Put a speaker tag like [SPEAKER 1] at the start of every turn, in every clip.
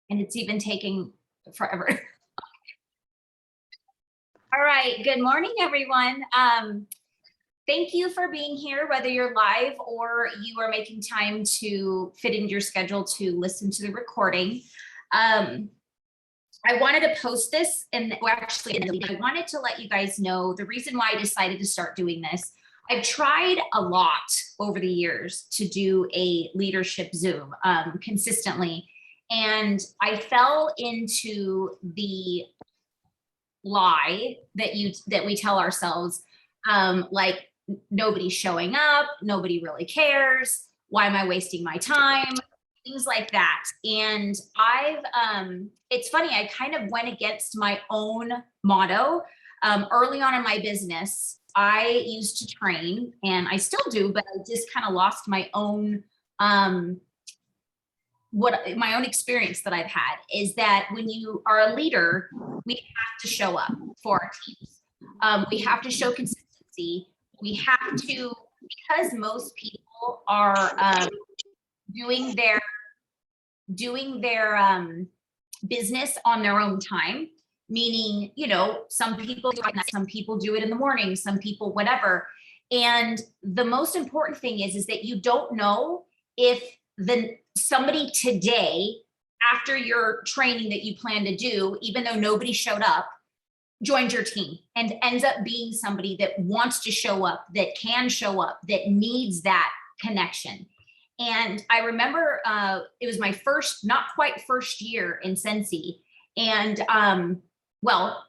[SPEAKER 1] And it's even taking forever. All right, good morning, everyone. Thank you for being here, whether you're live or you are making time to fit into your schedule to listen to the recording. I wanted to post this, and well, actually, I wanted to let you guys know the reason why I decided to start doing this. I've tried a lot over the years to do a leadership Zoom consistently, and I fell into the lie that we tell ourselves, like nobody's showing up, nobody really cares, why am I wasting my time, things like that. And it's funny, I kind of went against my own motto. Early on in my business, I used to train, and I still do, but I just kind of lost my own my own experience that I've had is that when you are a leader, we have to show up for our teams. We have to show consistency. We have to, because most people are doing their business on their own time, meaning, you know, some people do it in the morning, some people whatever. And the most important thing is that you don't know if somebody today, after your training that you plan to do, even though nobody showed up, joins your team and ends up being somebody that wants to show up, that can show up, that needs that connection. And I remember it was my not quite first year in Scentsy. And well,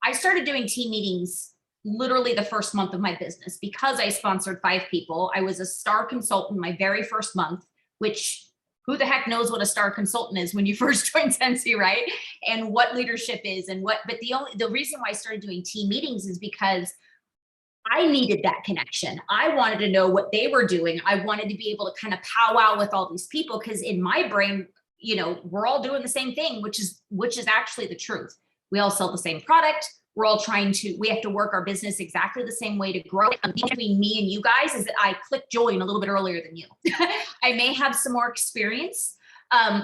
[SPEAKER 1] I started doing team meetings literally the first month of my business because I sponsored 5 people. I was a star consultant my very first month, which who the heck knows what a star consultant is when you first join Scentsy, right? And what leadership is and what, but the reason why I started doing team meetings is because I needed that connection. I wanted to know what they were doing. I wanted to be able to kind of powwow with all these people because in my brain, you know, we're all doing the same thing, which is actually the truth. We all sell the same product. We're all we have to work our business exactly the same way to grow. Between me and you guys is that I clicked join a little bit earlier than you. I may have some more experience,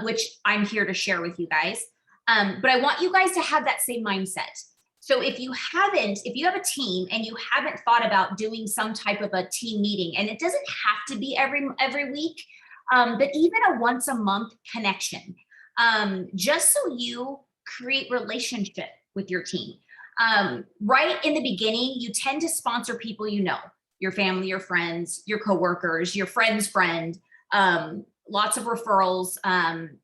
[SPEAKER 1] which I'm here to share with you guys. But I want you guys to have that same mindset. So if you have a team and you haven't thought about doing some type of a team meeting, and it doesn't have to be every week, but even a once a month connection, just so you create relationship with your team. Right in the beginning, you tend to sponsor people you know, your family, your friends, your coworkers, your friend's friend, lots of referrals,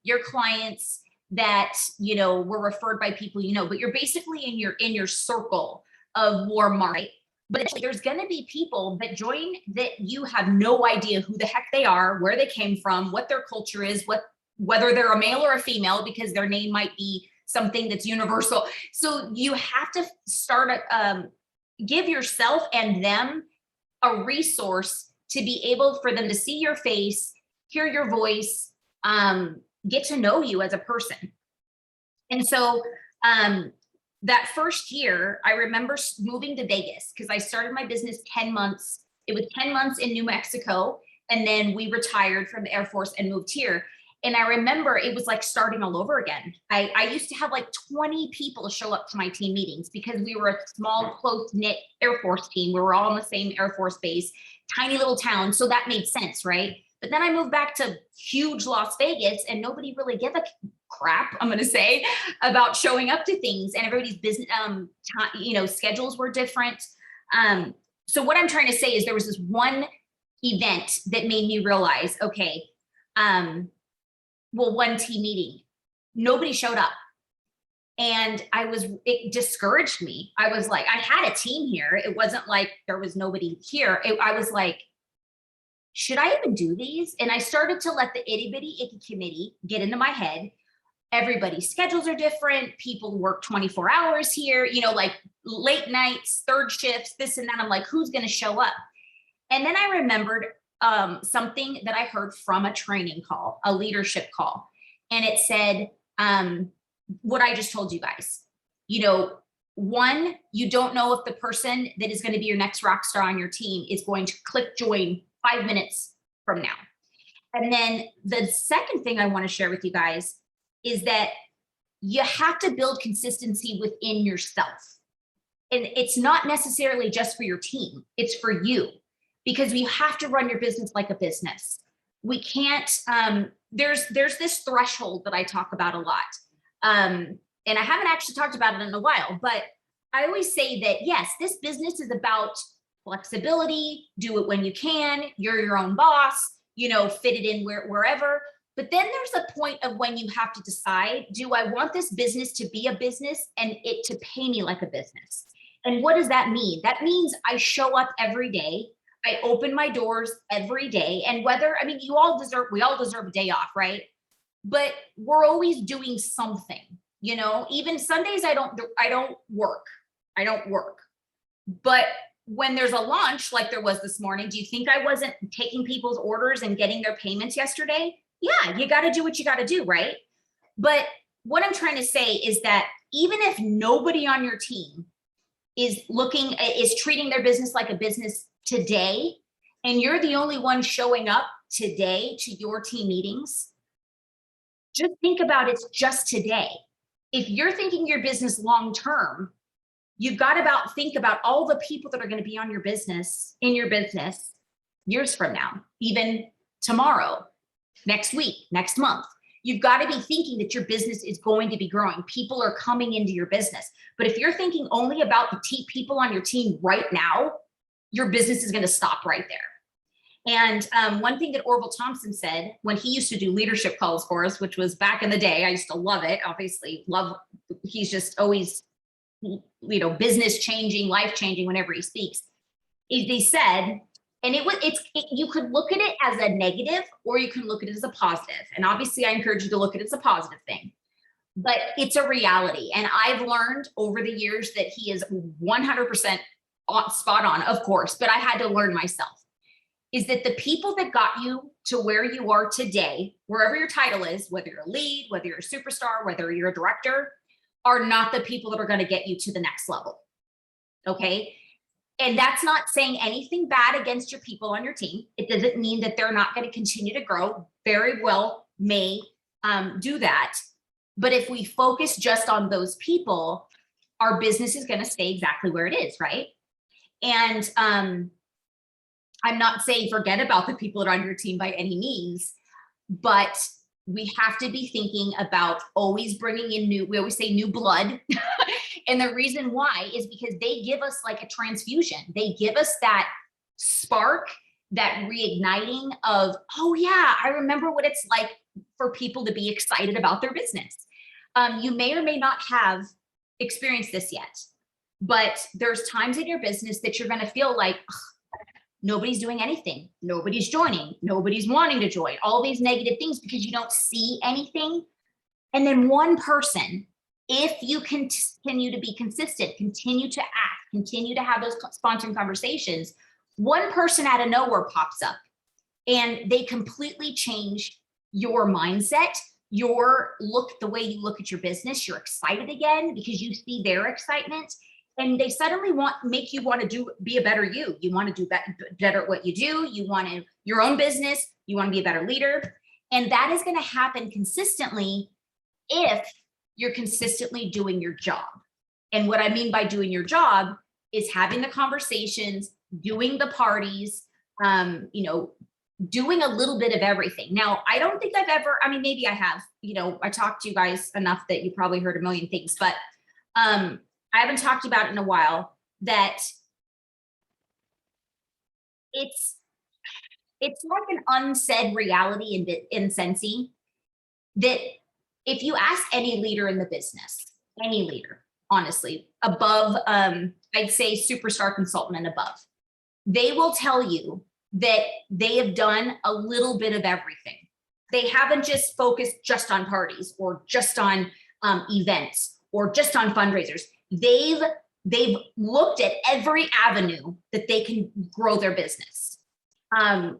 [SPEAKER 1] your clients that, you know, were referred by people you know, but you're basically in your circle of warm market. But there's going to be people that join that you have no idea who the heck they are, where they came from, what their culture is, whether they're a male or a female, because their name might be something that's universal. So you have to start give yourself and them a resource to be able for them to see your face, hear your voice, get to know you as a person. And so that first year, I remember moving to Vegas because I started my business 10 months. It was 10 months in New Mexico. And then we retired from the Air Force and moved here. And I remember it was like starting all over again. I used to have like 20 people show up to my team meetings because we were a small, close-knit Air Force team. We were all in the same Air Force base, tiny little town. So that made sense, right? But then I moved back to huge Las Vegas and nobody really gave a crap, I'm going to say, about showing up to things, and everybody's business, schedules were different. So what I'm trying to say is there was this one event that made me realize, okay, one team meeting, nobody showed up. And it discouraged me. I was like, I had a team here. It wasn't like there was nobody here. I was like, should I even do these? And I started to let the itty bitty icky committee get into my head. Everybody's schedules are different. People work 24 hours here, you know, like late nights, third shifts, this and that. I'm like, who's going to show up? And then I remembered something that I heard from a training call, a leadership call. And it said, what I just told you guys, you know, one, you don't know if the person that is going to be your next rock star on your team is going to click join 5 minutes from now. And then the second thing I want to share with you guys is that you have to build consistency within yourself. And it's not necessarily just for your team, it's for you, because you have to run your business like a business. We can't, there's this threshold that I talk about a lot. And I haven't actually talked about it in a while, but I always say that, yes, this business is about flexibility, do it when you can, you're your own boss, you know, fit it in wherever. But then there's a point of when you have to decide, do I want this business to be a business and it to pay me like a business? And what does that mean? That means I show up every day. I open my doors every day. And whether, I mean, we all deserve a day off, right? But we're always doing something, you know, even Sundays, I don't work. But when there's a launch like there was this morning, do you think I wasn't taking people's orders and getting their payments yesterday? Yeah, you got to do what you got to do, right? But what I'm trying to say is that even if nobody on your team is treating their business like a business today, and you're the only one showing up today to your team meetings, just think about it's just today. If you're thinking your business long-term, you've got to think about all the people that are going to be on your business, in your business years from now, even tomorrow, next week, next month. You've got to be thinking that your business is going to be growing. People are coming into your business. But if you're thinking only about the people on your team right now, your business is going to stop right there. And one thing that Orville Thompson said when he used to do leadership calls for us, which was back in the day, I used to love it, obviously, he's just always, you know, business changing, life changing whenever he speaks. He said, and you could look at it as a negative or you can look at it as a positive. And obviously I encourage you to look at it as a positive thing, but it's a reality. And I've learned over the years that he is 100% spot on, of course, but I had to learn myself, is that the people that got you to where you are today, wherever your title is, whether you're a lead, whether you're a superstar, whether you're a director, are not the people that are going to get you to the next level. Okay. And that's not saying anything bad against your people on your team. It doesn't mean that they're not going to continue to grow. Very well may do that. But if we focus just on those people, our business is going to stay exactly where it is, right? And I'm not saying forget about the people that are on your team by any means, but we have to be thinking about always bringing in we always say new blood. And the reason why is because they give us like a transfusion. They give us that spark, that reigniting of, oh yeah, I remember what it's like for people to be excited about their business. You may or may not have experienced this yet, but there's times in your business that you're going to feel like, nobody's doing anything. Nobody's joining. Nobody's wanting to join. All these negative things because you don't see anything. And then one person, if you continue to be consistent, continue to act, continue to have those sponsoring conversations, one person out of nowhere pops up and they completely change your mindset, the way you look at your business. You're excited again because you see their excitement. And they suddenly make you want to be a better you. You want to do better at what you do. You want your own business. You want to be a better leader. And that is going to happen consistently if you're consistently doing your job. And what I mean by doing your job is having the conversations, doing the parties, doing a little bit of everything. Now, I don't think maybe I have, I talked to you guys enough that you probably heard a million things, but I haven't talked about it in a while, that it's like an unsaid reality in Scentsy, that if you ask any leader in the business, any leader, honestly, above, I'd say superstar consultant and above, they will tell you that they have done a little bit of everything. They haven't just focused just on parties or just on events or just on fundraisers. They've looked at every avenue that they can grow their business.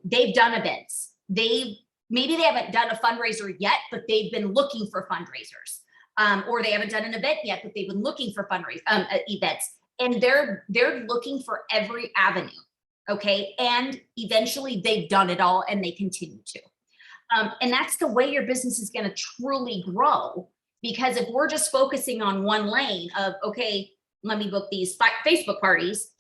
[SPEAKER 1] They've done events. Maybe they haven't done a fundraiser yet, but they've been looking for fundraisers. Or they haven't done an event yet, but they've been looking for events. And they're looking for every avenue. Okay. And eventually they've done it all and they continue to. And that's the way your business is going to truly grow. Because if we're just focusing on one lane of, okay, let me book these Facebook parties,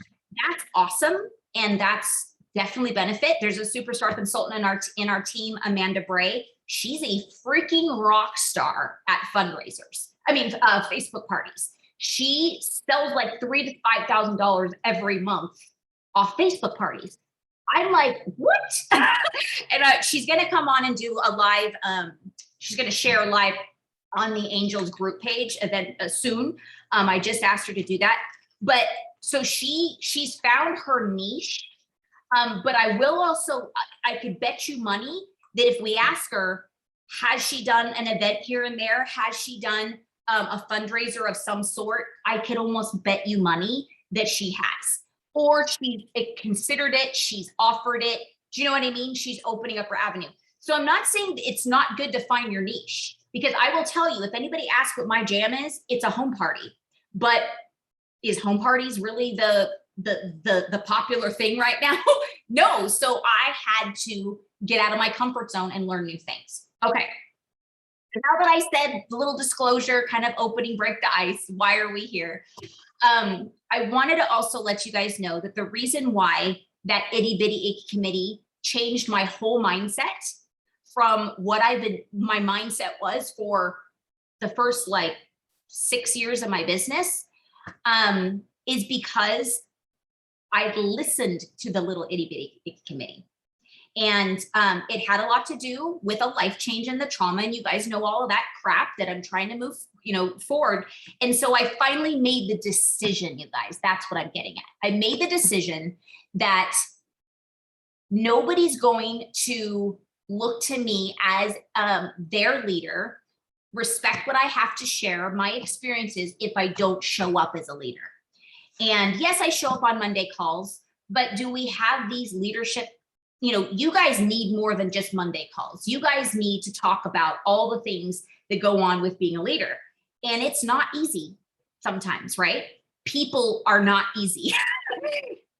[SPEAKER 1] that's awesome. And that's definitely benefit. There's a superstar consultant in our team, Amanda Bray. She's a freaking rock star at fundraisers. Facebook parties. She sells like $3,000 to $5,000 every month off Facebook parties. I'm like, what? And she's going to come on and do a live. She's going to share live on the Angels group page event soon. I just asked her to do that. But so she's found her niche. But I will also, I could bet you money that if we ask her, has she done an event here and there? Has she done a fundraiser of some sort? I could almost bet you money that she has. Or she's considered it, she's offered it. Do you know what I mean? She's opening up her avenue. So I'm not saying it's not good to find your niche, because I will tell you, if anybody asks what my jam is, it's a home party. But is home parties really the popular thing right now? No. So I had to get out of my comfort zone and learn new things. Okay. Now that I said the little disclosure, kind of opening, break the ice, why are we here? I wanted to also let you guys know that the reason why that itty bitty icky committee changed my whole mindset from what my mindset was for the first like 6 years of my business, is because I'd listened to the little itty bitty icky committee. And it had a lot to do with a life change and the trauma. And you guys know all of that crap that I'm trying to move, forward. And so I finally made the decision, you guys, that's what I'm getting at. I made the decision that nobody's going to look to me as their leader, respect what I have to share, my experiences, if I don't show up as a leader. And yes, I show up on Monday calls, but do we have these leadership? You guys need more than just Monday calls. You guys need to talk about all the things that go on with being a leader. And it's not easy sometimes, right? People are not easy.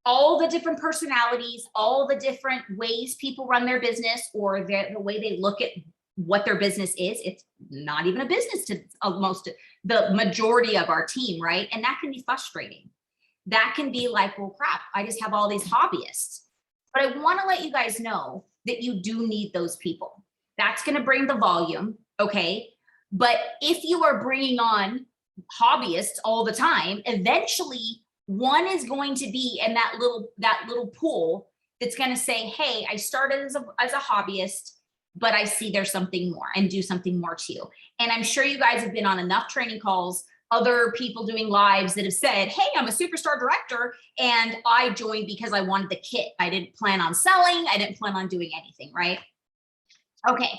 [SPEAKER 1] All the different personalities, all the different ways people run their business, or the way they look at what their business is, it's not even a business to almost the majority of our team, right? And that can be frustrating. That can be like, well, crap, I just have all these hobbyists. But I want to let you guys know that you do need those people. That's going to bring the volume, okay? But if you are bringing on hobbyists all the time, eventually one is going to be in that little pool that's going to say, hey, I started as a hobbyist, but I see there's something more, and do something more to you. And I'm sure you guys have been on enough training calls, other people doing lives that have said, hey, I'm a superstar director and I joined because I wanted the kit. I didn't plan on selling. I didn't plan on doing anything, right? Okay.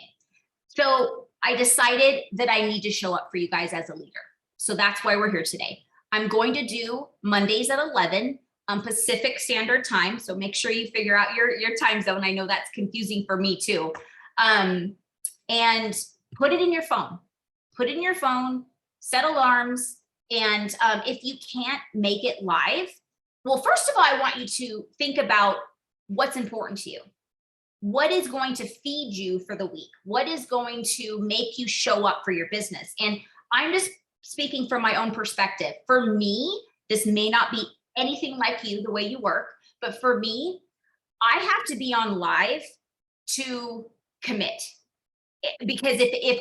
[SPEAKER 1] So I decided that I need to show up for you guys as a leader. So that's why we're here today. I'm going to do Mondays at 11 Pacific Standard Time. So make sure you figure out your time zone. I know that's confusing for me too. And put it in your phone. Put it in your phone. Set alarms. And if you can't make it live, well, first of all, I want you to think about what's important to you. What is going to feed you for the week? What is going to make you show up for your business? And I'm just speaking from my own perspective. For me, this may not be anything like you, the way you work, but for me, I have to be on live to commit. Because if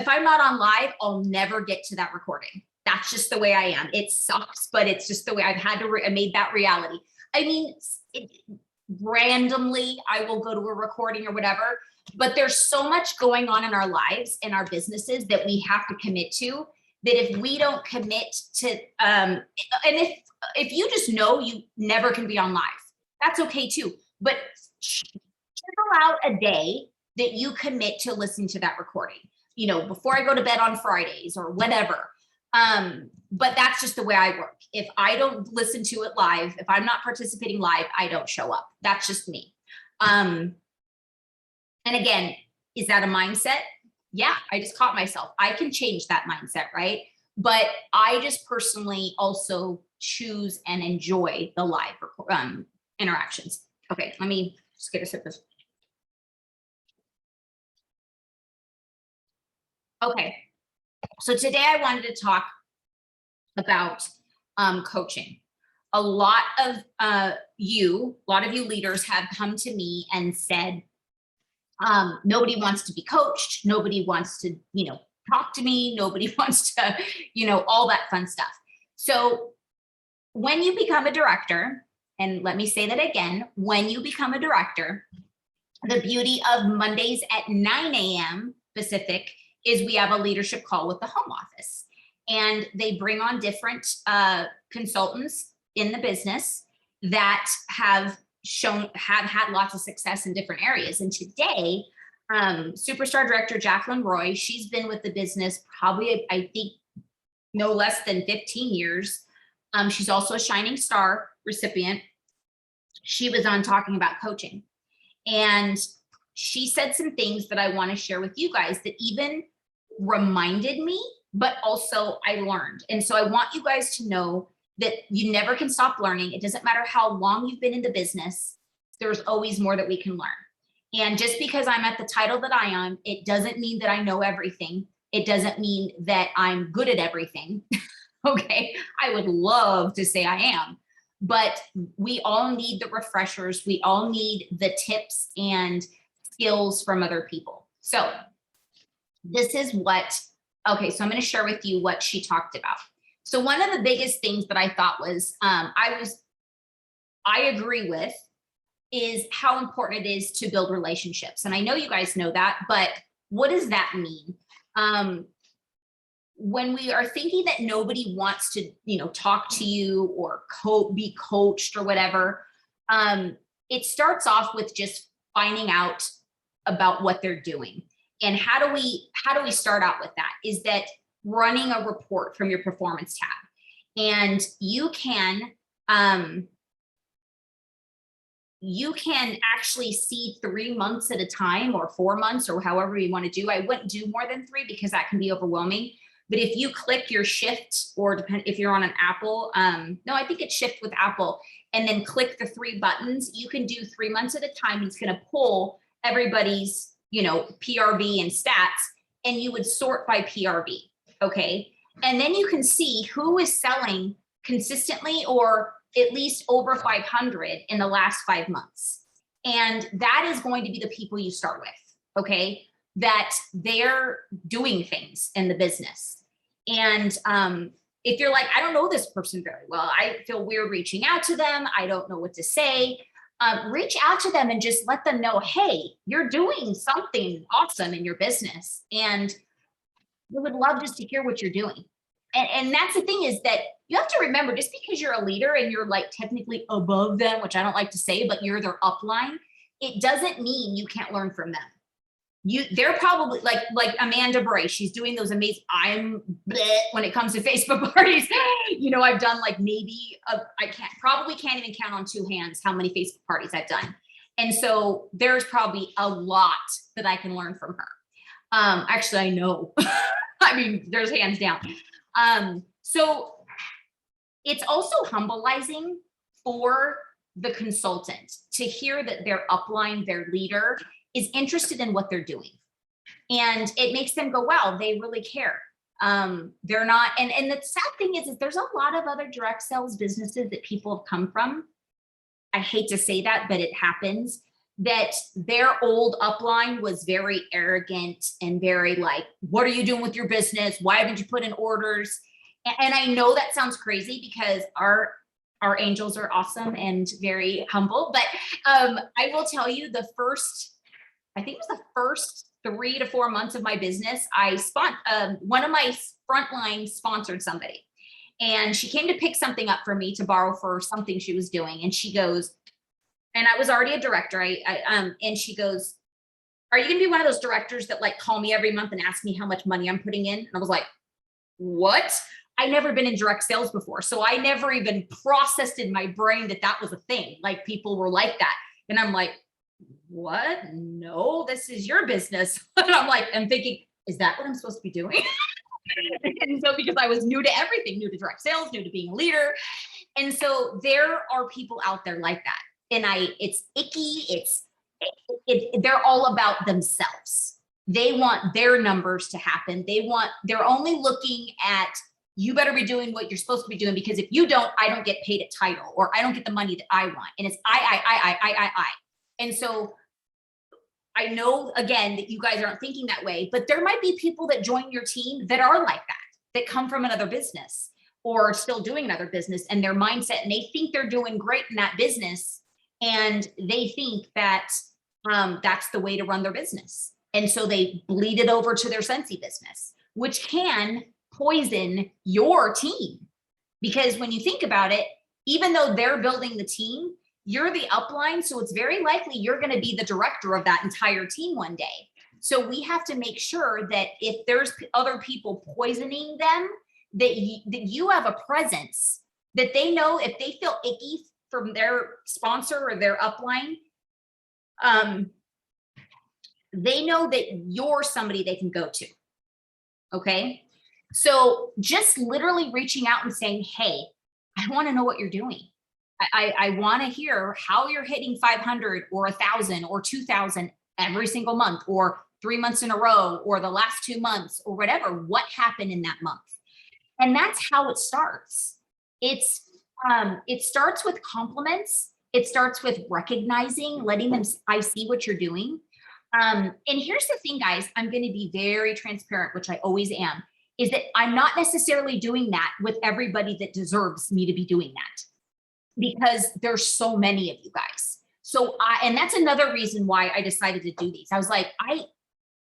[SPEAKER 1] I'm not on live, I'll never get to that recording. That's just the way I am. It sucks, but it's just the way I've had to, I made that reality. I mean, randomly, I will go to a recording or whatever, but there's so much going on in our lives and our businesses that we have to commit to, that if we don't commit to, and if you just know you never can be on live, that's okay too. But chisel out a day that you commit to listening to that recording, before I go to bed on Fridays or whatever. But that's just the way I work. If I don't listen to it live, if I'm not participating live, I don't show up. That's just me. And again, is that a mindset? Yeah, I just caught myself. I can change that mindset, right? But I just personally also choose and enjoy the live interactions. Okay, let me just get a sip of this. Okay. So today I wanted to talk about coaching. A lot of you leaders have come to me and said, nobody wants to be coached. Nobody wants to, talk to me. Nobody wants to, all that fun stuff. So when you become a director, and let me say that again, when you become a director, the beauty of Mondays at 9 a.m. Pacific is we have a leadership call with the home office, and they bring on different consultants in the business that have had lots of success in different areas. And today, superstar director Jacqueline Roy, she's been with the business probably, I think, no less than 15 years. She's also a Shining Star recipient. She was on talking about coaching, and she said some things that I want to share with you guys that even reminded me, but also I learned. And so I want you guys to know that you never can stop learning. It doesn't matter how long you've been in the business, there's always more that we can learn. And just because I'm at the title that I am, it doesn't mean that I know everything. It doesn't mean that I'm good at everything. Okay, I would love to say I am, but we all need the refreshers. We all need the tips and skills from other people. So this is what, okay, so I'm going to share with you what she talked about. So one of the biggest things that I thought was, I agree with, is how important it is to build relationships. And I know you guys know that, but what does that mean? When we are thinking that nobody wants to, talk to you or be coached or whatever, it starts off with just finding out about what they're doing. And how do we start out with that? Is that running a report from your performance tab, and you can actually see 3 months at a time, or 4 months, or however you want to do. I wouldn't do more than 3 because that can be overwhelming. But if you click your shift, or if you're on an Apple, no, I think it's shift with Apple, and then click the 3 buttons, you can do 3 months at a time. It's going to pull everybody's, PRV and stats, and you would sort by PRV. Okay. And then you can see who is selling consistently or at least over 500 in the last 5 months. And that is going to be the people you start with. Okay. That they're doing things in the business. And if you're like, I don't know this person very well, I feel weird reaching out to them, I don't know what to say, reach out to them and just let them know, hey, you're doing something awesome in your business, and we would love just to hear what you're doing. And that's the thing, is that you have to remember, just because you're a leader and you're like technically above them, which I don't like to say, but you're their upline, it doesn't mean you can't learn from them. They're probably like Amanda Bray. She's doing those amazing, when it comes to Facebook parties, I've done like maybe, I can't even count on 2 hands how many Facebook parties I've done. And so there's probably a lot that I can learn from her. Actually, I know, I mean, there's hands down. So it's also humbling for the consultant to hear that their upline, their leader, is interested in what they're doing. And it makes them go, wow, they really care. They're not, and the sad thing is there's a lot of other direct sales businesses that people have come from. I hate to say that, but it happens, that their old upline was very arrogant and very like, what are you doing with your business? Why haven't you put in orders? And I know that sounds crazy because our angels are awesome and very humble, but I will tell you, I think it was the first 3 to 4 months of my business, one of my frontline sponsored somebody, and she came to pick something up for me to borrow for something she was doing. And she goes, and I was already a director, and she goes, are you gonna be one of those directors that like call me every month and ask me how much money I'm putting in? And I was like, what? I never been in direct sales before. So I never even processed in my brain that was a thing. Like people were like that. And I'm like, what? No, this is your business. And I'm thinking, is that what I'm supposed to be doing? And so, because I was new to everything, new to direct sales, new to being a leader. And so there are people out there like that. And it's icky. They're all about themselves. They want their numbers to happen. They're only looking at, you better be doing what you're supposed to be doing, because if you don't, I don't get paid at title, or I don't get the money that I want. And it's I. And so I know, again, that you guys aren't thinking that way, but there might be people that join your team that are like that come from another business or still doing another business, and their mindset, and they think they're doing great in that business. And they think that that's the way to run their business. And so they bleed it over to their Scentsy business, which can poison your team. Because when you think about it, even though they're building the team, you're the upline. So it's very likely you're going to be the director of that entire team one day. So we have to make sure that if there's other people poisoning them, that you have a presence, that they know if they feel icky from their sponsor or their upline, they know that you're somebody they can go to. Okay. So just literally reaching out and saying, hey, I want to know what you're doing. I want to hear how you're hitting 500 or 1,000 or 2,000 every single month, or 3 months in a row, or the last 2 months, or whatever. What happened in that month? And that's how it starts. It starts with compliments. It starts with recognizing, letting them, I see what you're doing. And here's the thing, guys, I'm going to be very transparent, which I always am, is that I'm not necessarily doing that with everybody that deserves me to be doing that, because there's so many of you guys. So and that's another reason why I decided to do these. I was like,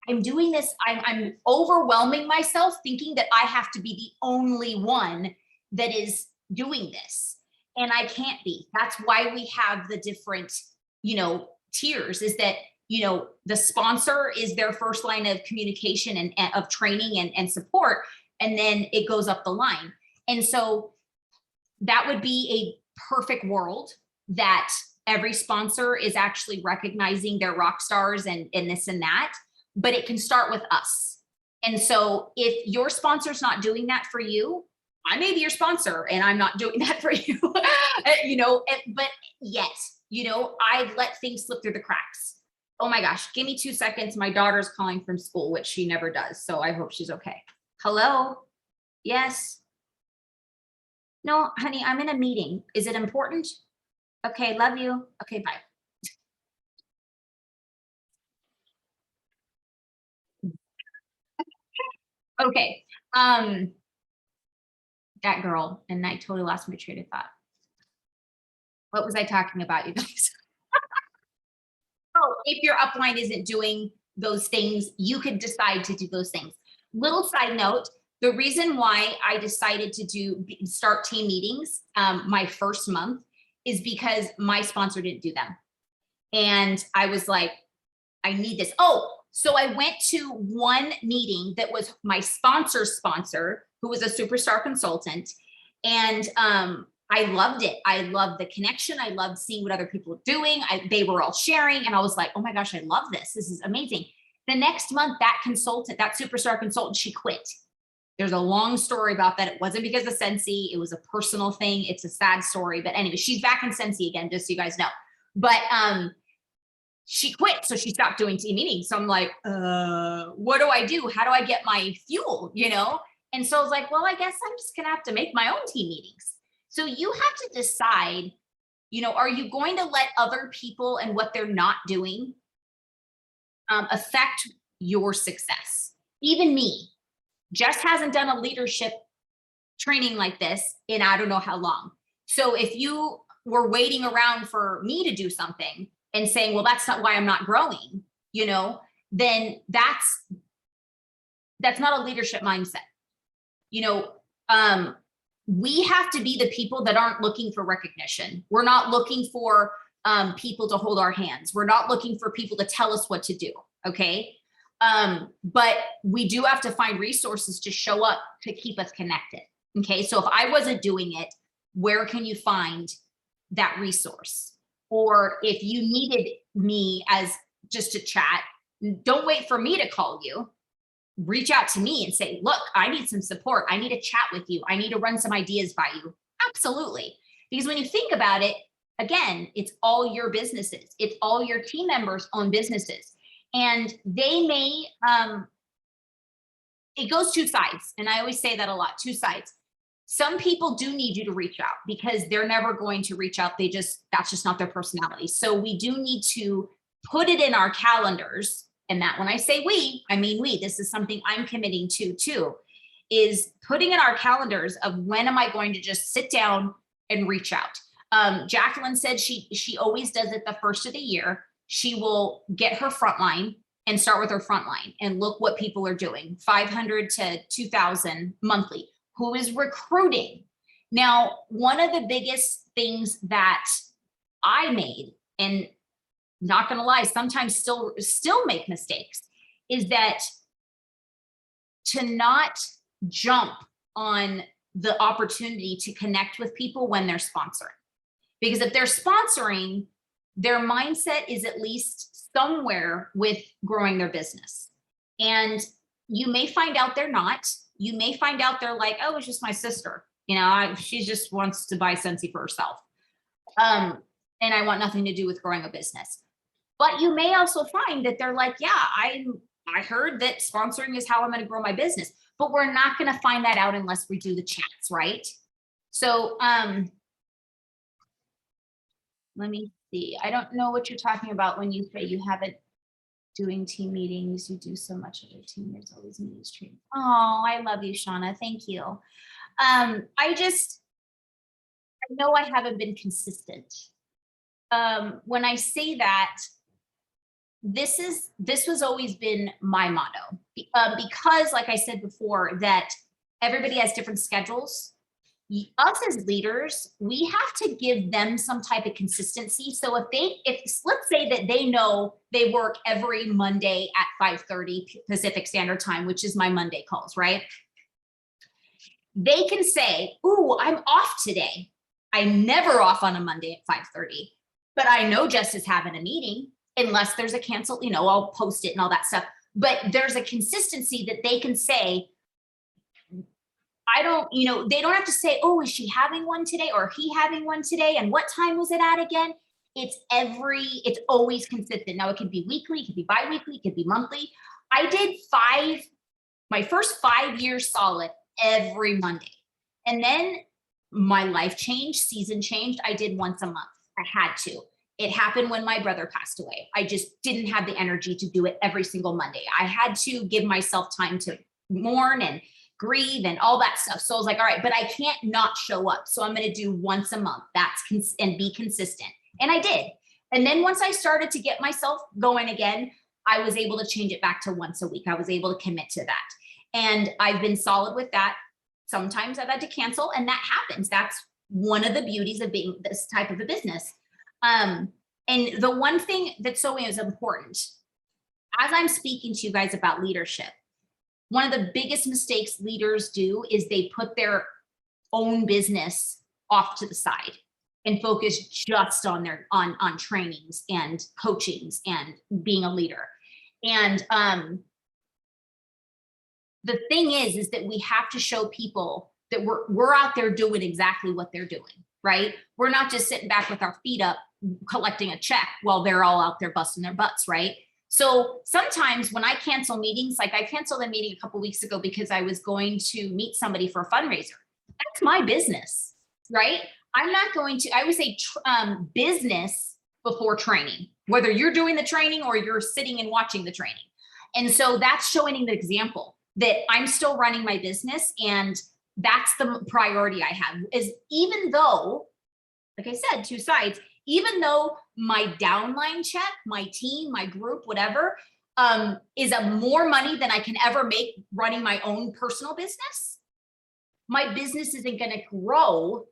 [SPEAKER 1] I'm doing this. I'm overwhelming myself thinking that I have to be the only one that is doing this. And I can't be. That's why we have the different, tiers, is that, the sponsor is their first line of communication and of training and support. And then it goes up the line. And so that would be a perfect world, that every sponsor is actually recognizing their rock stars and this and that, but it can start with us. And so if your sponsor's not doing that for you, I may be your sponsor and I'm not doing that for you, but yet, I let things slip through the cracks. Oh my gosh, give me 2 seconds. My daughter's calling from school, which she never does. So I hope she's okay. Hello? Yes. No, honey, I'm in a meeting. Is it important? Okay, love you. Okay, bye. Okay. That girl, and I totally lost my train of thought. What was I talking about, you guys? Oh, if your upline isn't doing those things, you could decide to do those things. Little side note, the reason why I decided to start team meetings my first month is because my sponsor didn't do them. And I was like, I need this. Oh, so I went to one meeting that was my sponsor's sponsor, who was a superstar consultant. And I loved it. I loved the connection. I loved seeing what other people were doing. They were all sharing. And I was like, oh my gosh, I love this. This is amazing. The next month, that consultant, that superstar consultant, she quit. There's a long story about that. It wasn't because of Scentsy. It was a personal thing. It's a sad story. But anyway, she's back in Scentsy again, just so you guys know. But she quit. So she stopped doing team meetings. So I'm like, what do I do? How do I get my fuel, And so I was like, well, I guess I'm just going to have to make my own team meetings. So you have to decide, are you going to let other people and what they're not doing affect your success? Even me, Jess hasn't done a leadership training like this in I don't know how long. So if you were waiting around for me to do something and saying, well, that's not why I'm not growing, then that's not a leadership mindset. We have to be the people that aren't looking for recognition. We're not looking for people to hold our hands. We're not looking for people to tell us what to do. Okay. But we do have to find resources to show up to keep us connected. Okay. So if I wasn't doing it, where can you find that resource? Or if you needed me as just to chat, don't wait for me to call you. Reach out to me and say, look, I need some support. I need to chat with you. I need to run some ideas by you. Absolutely. Because when you think about it, again, it's all your businesses. It's all your team members' own businesses. And they may, it goes two sides. And I always say that a lot, two sides. Some people do need you to reach out because they're never going to reach out. That's just not their personality. So we do need to put it in our calendars. And that when I say we, I mean we. This is something I'm committing to too, is putting in our calendars of when am I going to just sit down and reach out. Jacqueline said she always does it the first of the year. She will get her frontline and start with her frontline and look what people are doing, 500 to 2,000 monthly. Who is recruiting? Now, one of the biggest things that I made, and not gonna lie, sometimes still make mistakes, is that to not jump on the opportunity to connect with people when they're sponsoring. Because if they're sponsoring, their mindset is at least somewhere with growing their business. And you may find out they're not. You may find out they're like, oh, it's just my sister. You know, she just wants to buy Scentsy for herself. And I want nothing to do with growing a business. But you may also find that they're like, yeah, I heard that sponsoring is how I'm going to grow my business. But we're not going to find that out unless we do the chats, right? So let me see. I don't know what you're talking about when you say you haven't doing team meetings. You do so much of your team. There's always meetings. Oh, I love you, Shauna. Thank you. I know I haven't been consistent. When I say that, this was always been my motto, because like I said before, that everybody has different schedules. Us as leaders, we have to give them some type of consistency. So if let's say that they know they work every Monday at 5:30 Pacific Standard Time, which is my Monday calls, right? They can say, ooh, I'm off today. I'm never off on a Monday at 5:30, but I know Jess is having a meeting, unless there's a cancel, you know, I'll post it and all that stuff. But there's a consistency that they can say, I don't, you know, they don't have to say, oh, is she having one today or he having one today? And what time was it at again? It's always consistent. Now it could be weekly, it could be bi-weekly, it could be monthly. I did my first 5 years solid every Monday. And then my life changed, season changed. I did once a month. I had to. It happened when my brother passed away. I just didn't have the energy to do it every single Monday. I had to give myself time to mourn and grieve and all that stuff. So I was like, all right, but I can't not show up. So I'm going to do once a month. And be consistent. And I did. And then once I started to get myself going again, I was able to change it back to once a week. I was able to commit to that. And I've been solid with that. Sometimes I've had to cancel, and that happens. That's one of the beauties of being this type of a business. And the one thing that's so is important, as I'm speaking to you guys about leadership, one of the biggest mistakes leaders do is they put their own business off to the side and focus just on on trainings and coachings and being a leader. And the thing is that we have to show people that we're out there doing exactly what they're doing, right? We're not just sitting back with our feet up collecting a check while they're all out there busting their butts, right? So sometimes when I cancel meetings, like I canceled a meeting a couple of weeks ago because I was going to meet somebody for a fundraiser. That's my business, right? I'm not going to, I would say business before training, whether you're doing the training or you're sitting and watching the training. And so that's showing the example that I'm still running my business, and that's the priority I have. Is even though, like I said, two sides, even though my downline check, my team, my group, whatever, is a more money than I can ever make running my own personal business, my business isn't going to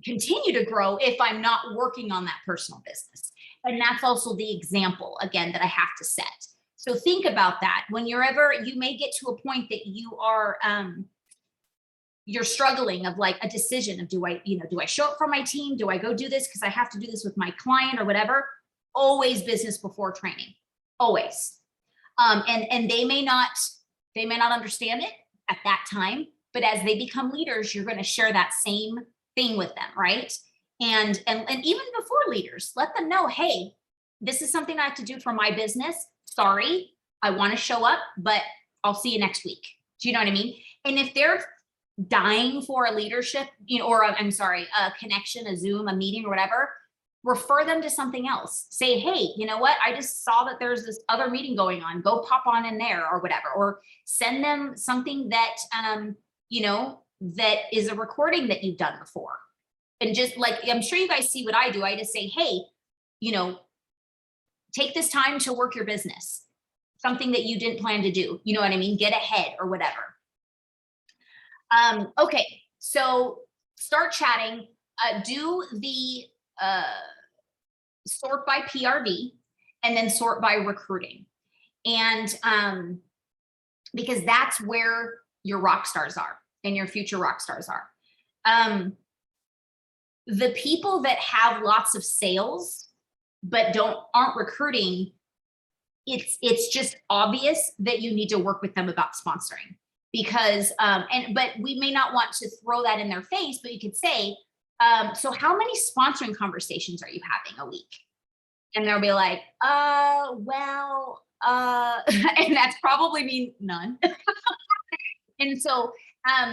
[SPEAKER 1] continue to grow if I'm not working on that personal business. And that's also the example, again, that I have to set. So think about that. When you may get to a point that you are, you're struggling of like a decision of do I show up for my team? Do I go do this because I have to do this with my client or whatever? Always business before training, always. And they may not understand it at that time, but as they become leaders, you're going to share that same thing with them, right? And even before leaders, let them know, hey, this is something I have to do for my business. sorry, I want to show up, but I'll see you next week. Do you know what I mean? And if they're dying for a leadership, or I'm sorry, a connection, a Zoom, a meeting or whatever, refer them to something else. Say, hey, you know what? I just saw that there's this other meeting going on. Go pop on in there or whatever, or send them something that, that is a recording that you've done before. And just like, I'm sure you guys see what I do. I just say, hey, take this time to work your business, something that you didn't plan to do. You know what I mean? Get ahead or whatever. Okay, so start chatting, do the sort by PRV and then sort by recruiting. And because that's where your rock stars are and your future rock stars are. The people that have lots of sales but aren't recruiting, it's just obvious that you need to work with them about sponsoring, because but we may not want to throw that in their face, but you could say, so how many sponsoring conversations are you having a week? And they'll be like, well, and that's probably mean none. And so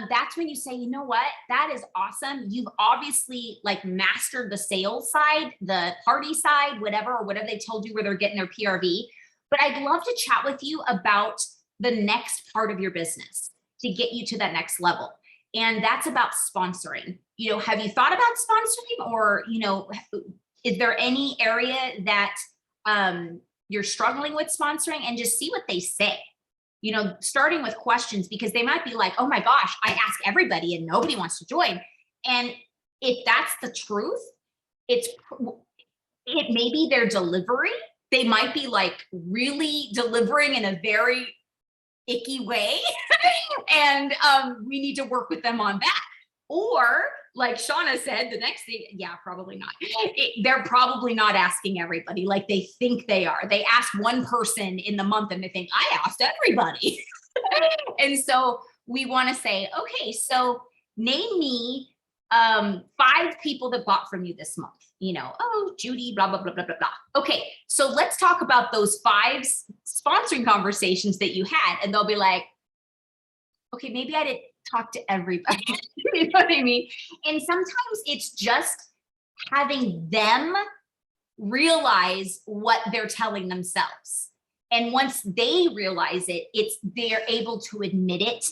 [SPEAKER 1] that's when you say, you know what, that is awesome. You've obviously like mastered the sales side, the party side, whatever they told you where they're getting their PRV. But I'd love to chat with you about the next part of your business to get you to that next level. And that's about sponsoring. Have you thought about sponsoring, or, is there any area that you're struggling with sponsoring? And just see what they say. Starting with questions, because they might be like, oh my gosh, I ask everybody and nobody wants to join. And if that's the truth, it may be their delivery. They might be like really delivering in a very icky way. And we need to work with them on that. Or like Shauna said, the next thing, yeah, probably not. They're probably not asking everybody like they think they are. They ask one person in the month and they think, I asked everybody. And so we want to say, okay, so name me 5 people that bought from you this month. Oh, Judy, blah, blah, blah, blah, blah, blah. Okay, so let's talk about those 5 sponsoring conversations that you had. And they'll be like, okay, maybe I didn't talk to everybody. You know what I mean? And sometimes it's just having them realize what they're telling themselves. And once they realize it, they're able to admit it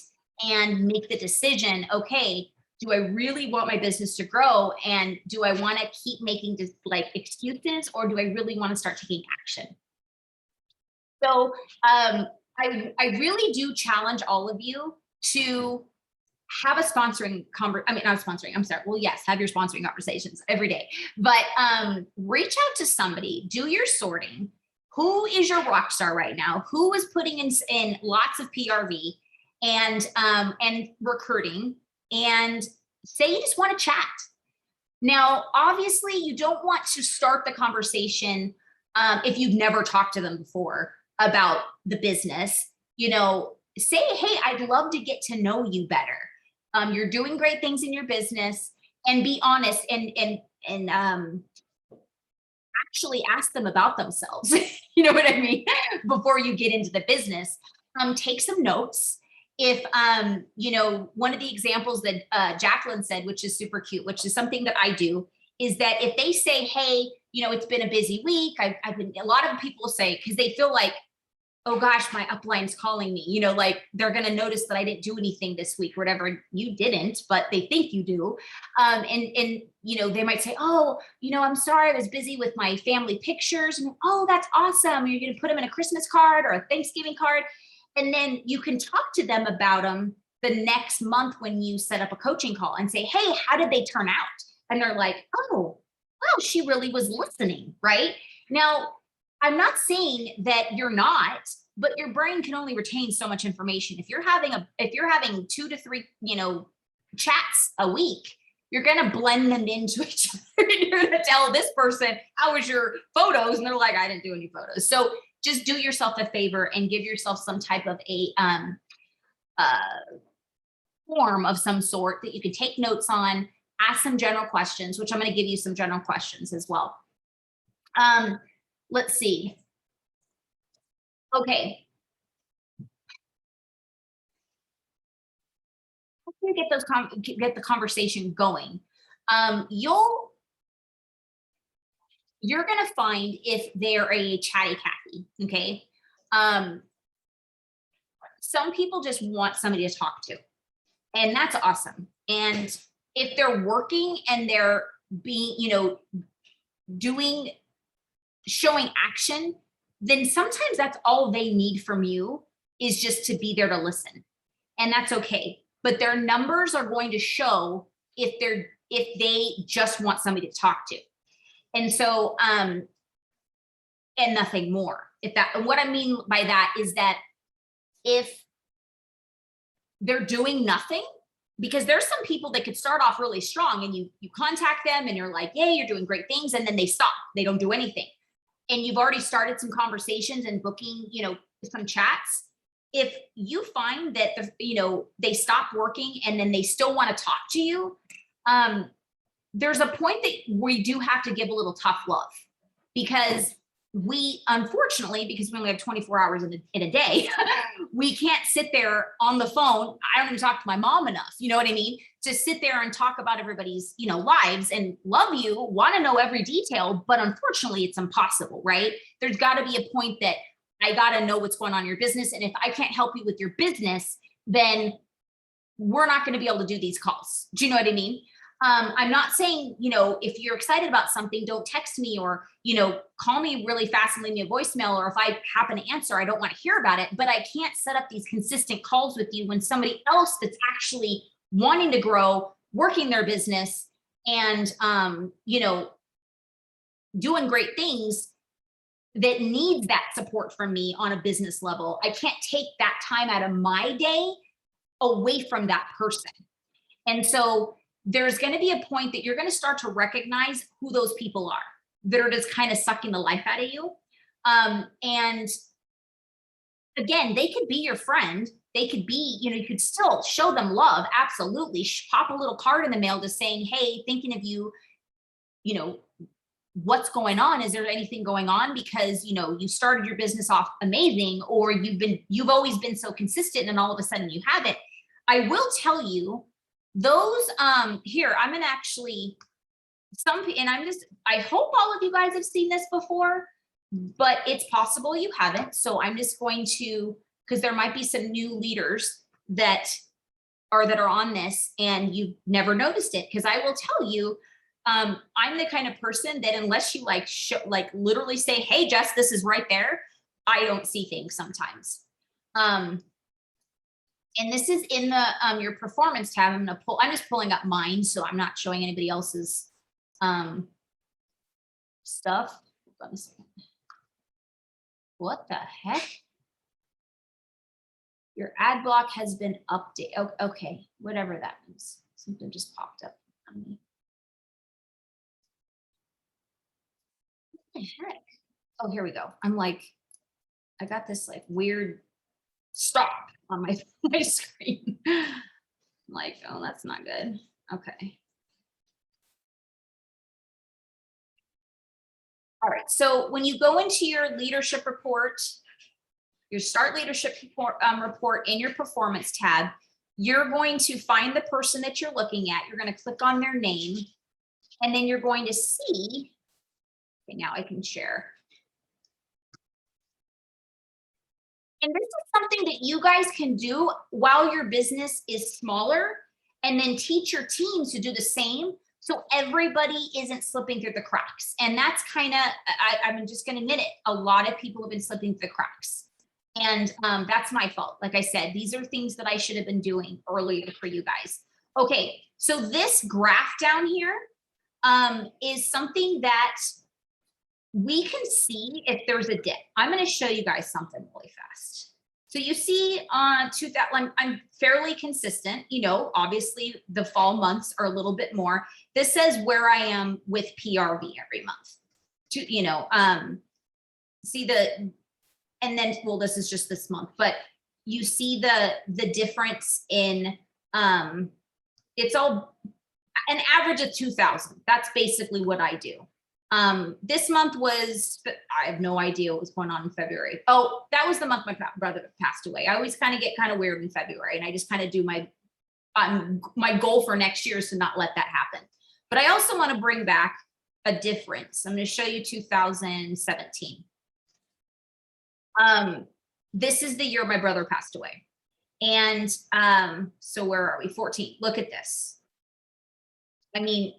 [SPEAKER 1] and make the decision, okay, do I really want my business to grow? And do I want to keep making just like excuses, or do I really want to start taking action? So I really do challenge all of you to have a sponsoring have your sponsoring conversations every day, but reach out to somebody, do your sorting. Who is your rock star right now? Who is putting in lots of PRV and recruiting, and say you just want to chat. Now, obviously you don't want to start the conversation if you've never talked to them before about the business. Say, hey, I'd love to get to know you better. You're doing great things in your business, and be honest and actually ask them about themselves. You know what I mean? Before you get into the business, take some notes. If, one of the examples that Jacqueline said, which is super cute, which is something that I do, is that if they say, hey, it's been a busy week. A lot of people say, because they feel like, oh gosh, my upline's calling me, like they're going to notice that I didn't do anything this week, whatever. You didn't, but they think you do. And they might say, oh, I'm sorry, I was busy with my family pictures. And oh, that's awesome. You're going to put them in a Christmas card or a Thanksgiving card. And then you can talk to them about them the next month when you set up a coaching call and say, hey, how did they turn out? And they're like, oh, wow, she really was listening, right? Now, I'm not saying that you're not, but your brain can only retain so much information. If you're having 2 to 3, chats a week, you're going to blend them into each other. You're going to tell this person, how was your photos? And they're like, I didn't do any photos. So just do yourself a favor and give yourself some type of a form of some sort that you can take notes on, ask some general questions, which I'm going to give you some general questions as well. Let's see. Okay. To get those get the conversation going, you're gonna find if they're a chatty Cathy, okay? Um, some people just want somebody to talk to, and that's awesome. And if they're working and they're being, doing, showing action, then sometimes that's all they need from you is just to be there to listen. And that's okay. But their numbers are going to show if they just want somebody to talk to. And so, and nothing more. What I mean by that is that if they're doing nothing, because there's some people that could start off really strong and you contact them and you're like, yeah, you're doing great things. And then they stop, they don't do anything. And you've already started some conversations and booking, some chats. If you find that, they stop working and then they still want to talk to you, there's a point that we do have to give a little tough love, because we, unfortunately, because we only have 24 hours in a day, we can't sit there on the phone. I don't even talk to my mom enough. You know what I mean? To sit there and talk about everybody's, lives and love you, want to know every detail, but unfortunately it's impossible, right? There's got to be a point that I got to know what's going on in your business. And if I can't help you with your business, then we're not going to be able to do these calls. Do you know what I mean? I'm not saying, if you're excited about something, don't text me or, call me really fast and leave me a voicemail. Or if I happen to answer, I don't want to hear about it, but I can't set up these consistent calls with you when somebody else that's actually wanting to grow, working their business and, doing great things that needs that support from me on a business level. I can't take that time out of my day away from that person. And so there's going to be a point that you're going to start to recognize who those people are that are just kind of sucking the life out of you. And again, they could be your friend. They could be, you could still show them love. Absolutely. Pop a little card in the mail just saying, hey, thinking of you, what's going on? Is there anything going on? Because, you started your business off amazing, or you've always been so consistent and all of a sudden you haven't. I will tell you, those here, I'm gonna actually I hope all of you guys have seen this before, but it's possible you haven't. So I'm just going to, because there might be some new leaders that are on this and you've never noticed it. Because I will tell you, I'm the kind of person that unless you literally say, hey, Jess, this is right there, I don't see things sometimes. And this is in the your performance tab. I'm just pulling up mine, so I'm not showing anybody else's stuff. Hold on a second. What the heck? Your ad block has been updated. Okay, whatever that means. Something just popped up on me. What the heck? Oh, here we go. I'm like, I got this weird stop on my screen. I'm like, oh, that's not good. Okay. All right. So when you go into your leadership report, your start leadership report in your performance tab, you're going to find the person that you're looking at. You're going to click on their name, and then you're going to see. Okay, now I can share. And this is something that you guys can do while your business is smaller, and then teach your team to do the same, so everybody isn't slipping through the cracks. And that's kind of, I'm just going to admit it, a lot of people have been slipping through the cracks. And that's my fault. Like I said, these are things that I should have been doing earlier for you guys. Okay, so this graph down here is something that we can see if there's a dip. I'm going to show you guys something really fast. So you see to that one, I'm fairly consistent. Obviously the fall months are a little bit more. This says where I am with PRV every month. See and then, well, this is just this month, but you see the difference in, it's all an average of 2,000. That's basically what I do. This month was, I have no idea what was going on in February. Oh, that was the month my brother passed away. I always kind of get kind of weird in February, and I just kind of do my goal for next year is to not let that happen. But I also want to bring back a difference. I'm going to show you 2017. This is the year my brother passed away. And so where are we? 14. Look at this. I mean,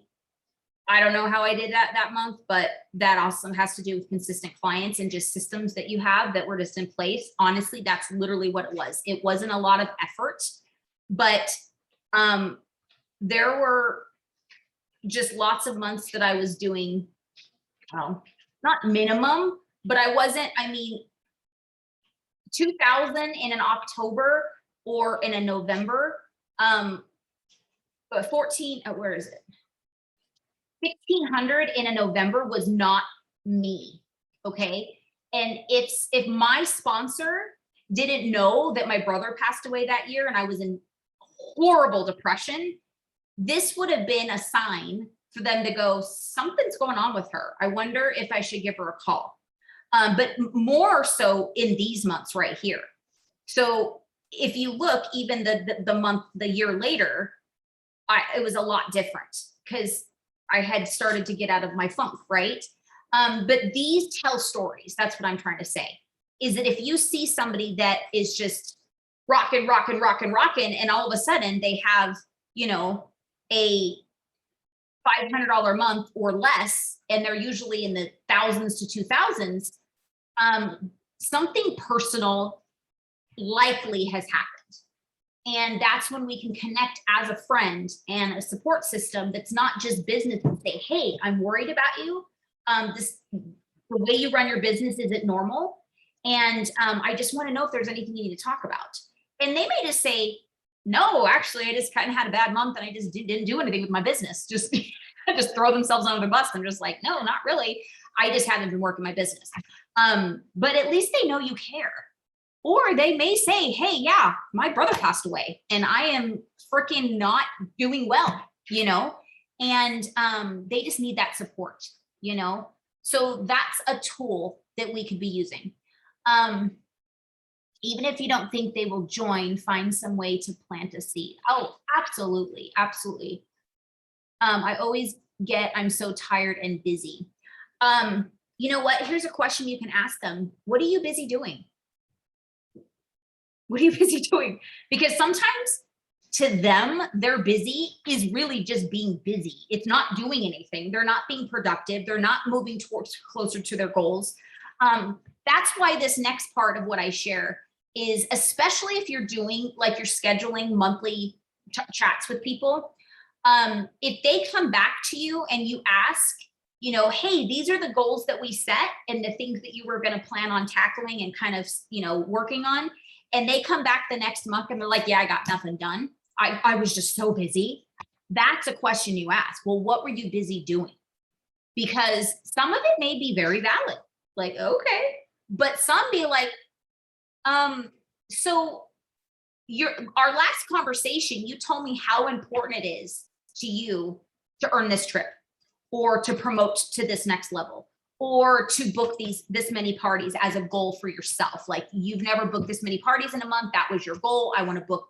[SPEAKER 1] I don't know how I did that month, but that also has to do with consistent clients and just systems that you have that were just in place. Honestly, that's literally what it was. It wasn't a lot of effort, but there were just lots of months that I was doing, well, not minimum, but I wasn't, I mean, 2000 in an October or in a November, but 14, where is it? 1600 in a November was not me, okay? And if my sponsor didn't know that my brother passed away that year and I was in horrible depression, this would have been a sign for them to go, something's going on with her. I wonder if I should give her a call. But more so in these months right here. So if you look, even the year later, it was a lot different because I had started to get out of my funk, right? But these tell stories. That's what I'm trying to say, is that if you see somebody that is just rocking, and all of a sudden they have, you know, a $500 a month or less, and they're usually in the thousands to 2000s, something personal likely has happened. And that's when we can connect as a friend and a support system that's not just business, and say, hey, I'm worried about you. The way you run your business, is it normal? And I just want to know if there's anything you need to talk about. And they may just say, no, actually, I just kind of had a bad month and I just didn't do anything with my business. Just throw themselves under the bus. I'm just like, no, not really. I just haven't been working my business. But at least they know you care. Or they may say, hey, yeah, my brother passed away and I am freaking not doing well, you know, and they just need that support, you know. So that's a tool that we could be using. Even if you don't think they will join, find some way to plant a seed. Oh, absolutely. Absolutely. I always get, I'm so tired and busy. You know what? Here's a question you can ask them. What are you busy doing? What are you busy doing? Because sometimes to them, they're busy is really just being busy. It's not doing anything. They're not being productive. They're not moving towards closer to their goals. That's why this next part of what I share is, especially if you're doing, like, you're scheduling monthly chats with people. If they come back to you and you ask, you know, hey, these are the goals that we set and the things that you were going to plan on tackling and kind of, you know, working on. And they come back the next month and they're like, yeah, I got nothing done. I was just so busy. That's a question you ask. Well, what were you busy doing? Because some of it may be very valid. Like, okay. But some be like, so our last conversation, you told me how important it is to you to earn this trip or to promote to this next level, or to book this many parties as a goal for yourself. Like, you've never booked this many parties in a month. That was your goal. I want to book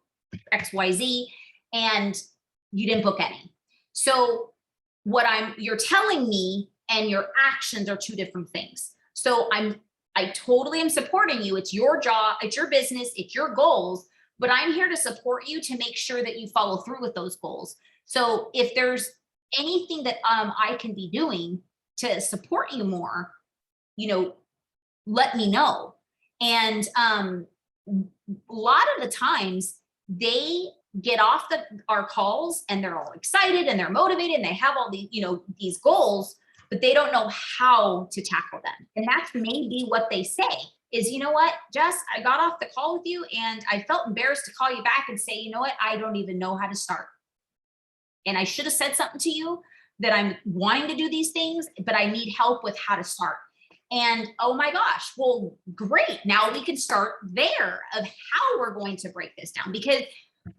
[SPEAKER 1] XYZ, and you didn't book any. So you're telling me and your actions are two different things. So I totally am supporting you. It's your job, it's your business, it's your goals, but I'm here to support you to make sure that you follow through with those goals. So if there's anything that I can be doing to support you more, you know, let me know. And a lot of the times they get off our calls and they're all excited and they're motivated and they have all these, you know, these goals, but they don't know how to tackle them. And that's maybe what they say is, you know what, Jess, I got off the call with you and I felt embarrassed to call you back and say, you know what, I don't even know how to start. And I should have said something to you that I'm wanting to do these things, but I need help with how to start. And oh my gosh, well, great. Now we can start there of how we're going to break this down, because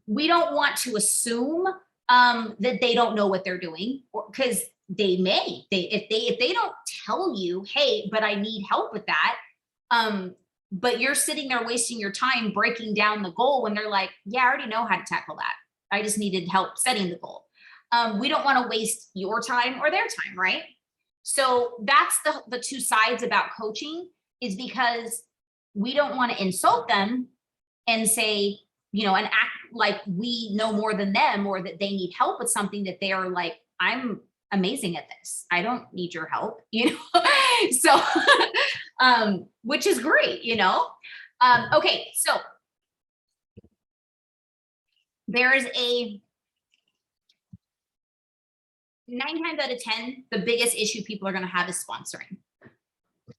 [SPEAKER 1] we don't want to assume that they don't know what they're doing, because if they don't tell you, hey, but I need help with that, but you're sitting there wasting your time breaking down the goal when they're like, yeah, I already know how to tackle that. I just needed help setting the goal. We don't want to waste your time or their time, right? So that's the two sides about coaching, is because we don't want to insult them and say, and act like we know more than them, or that they need help with something that they are like, I'm amazing at this, I don't need your help, so which is great, okay, so there is a 9 times out of 10, the biggest issue people are going to have is sponsoring.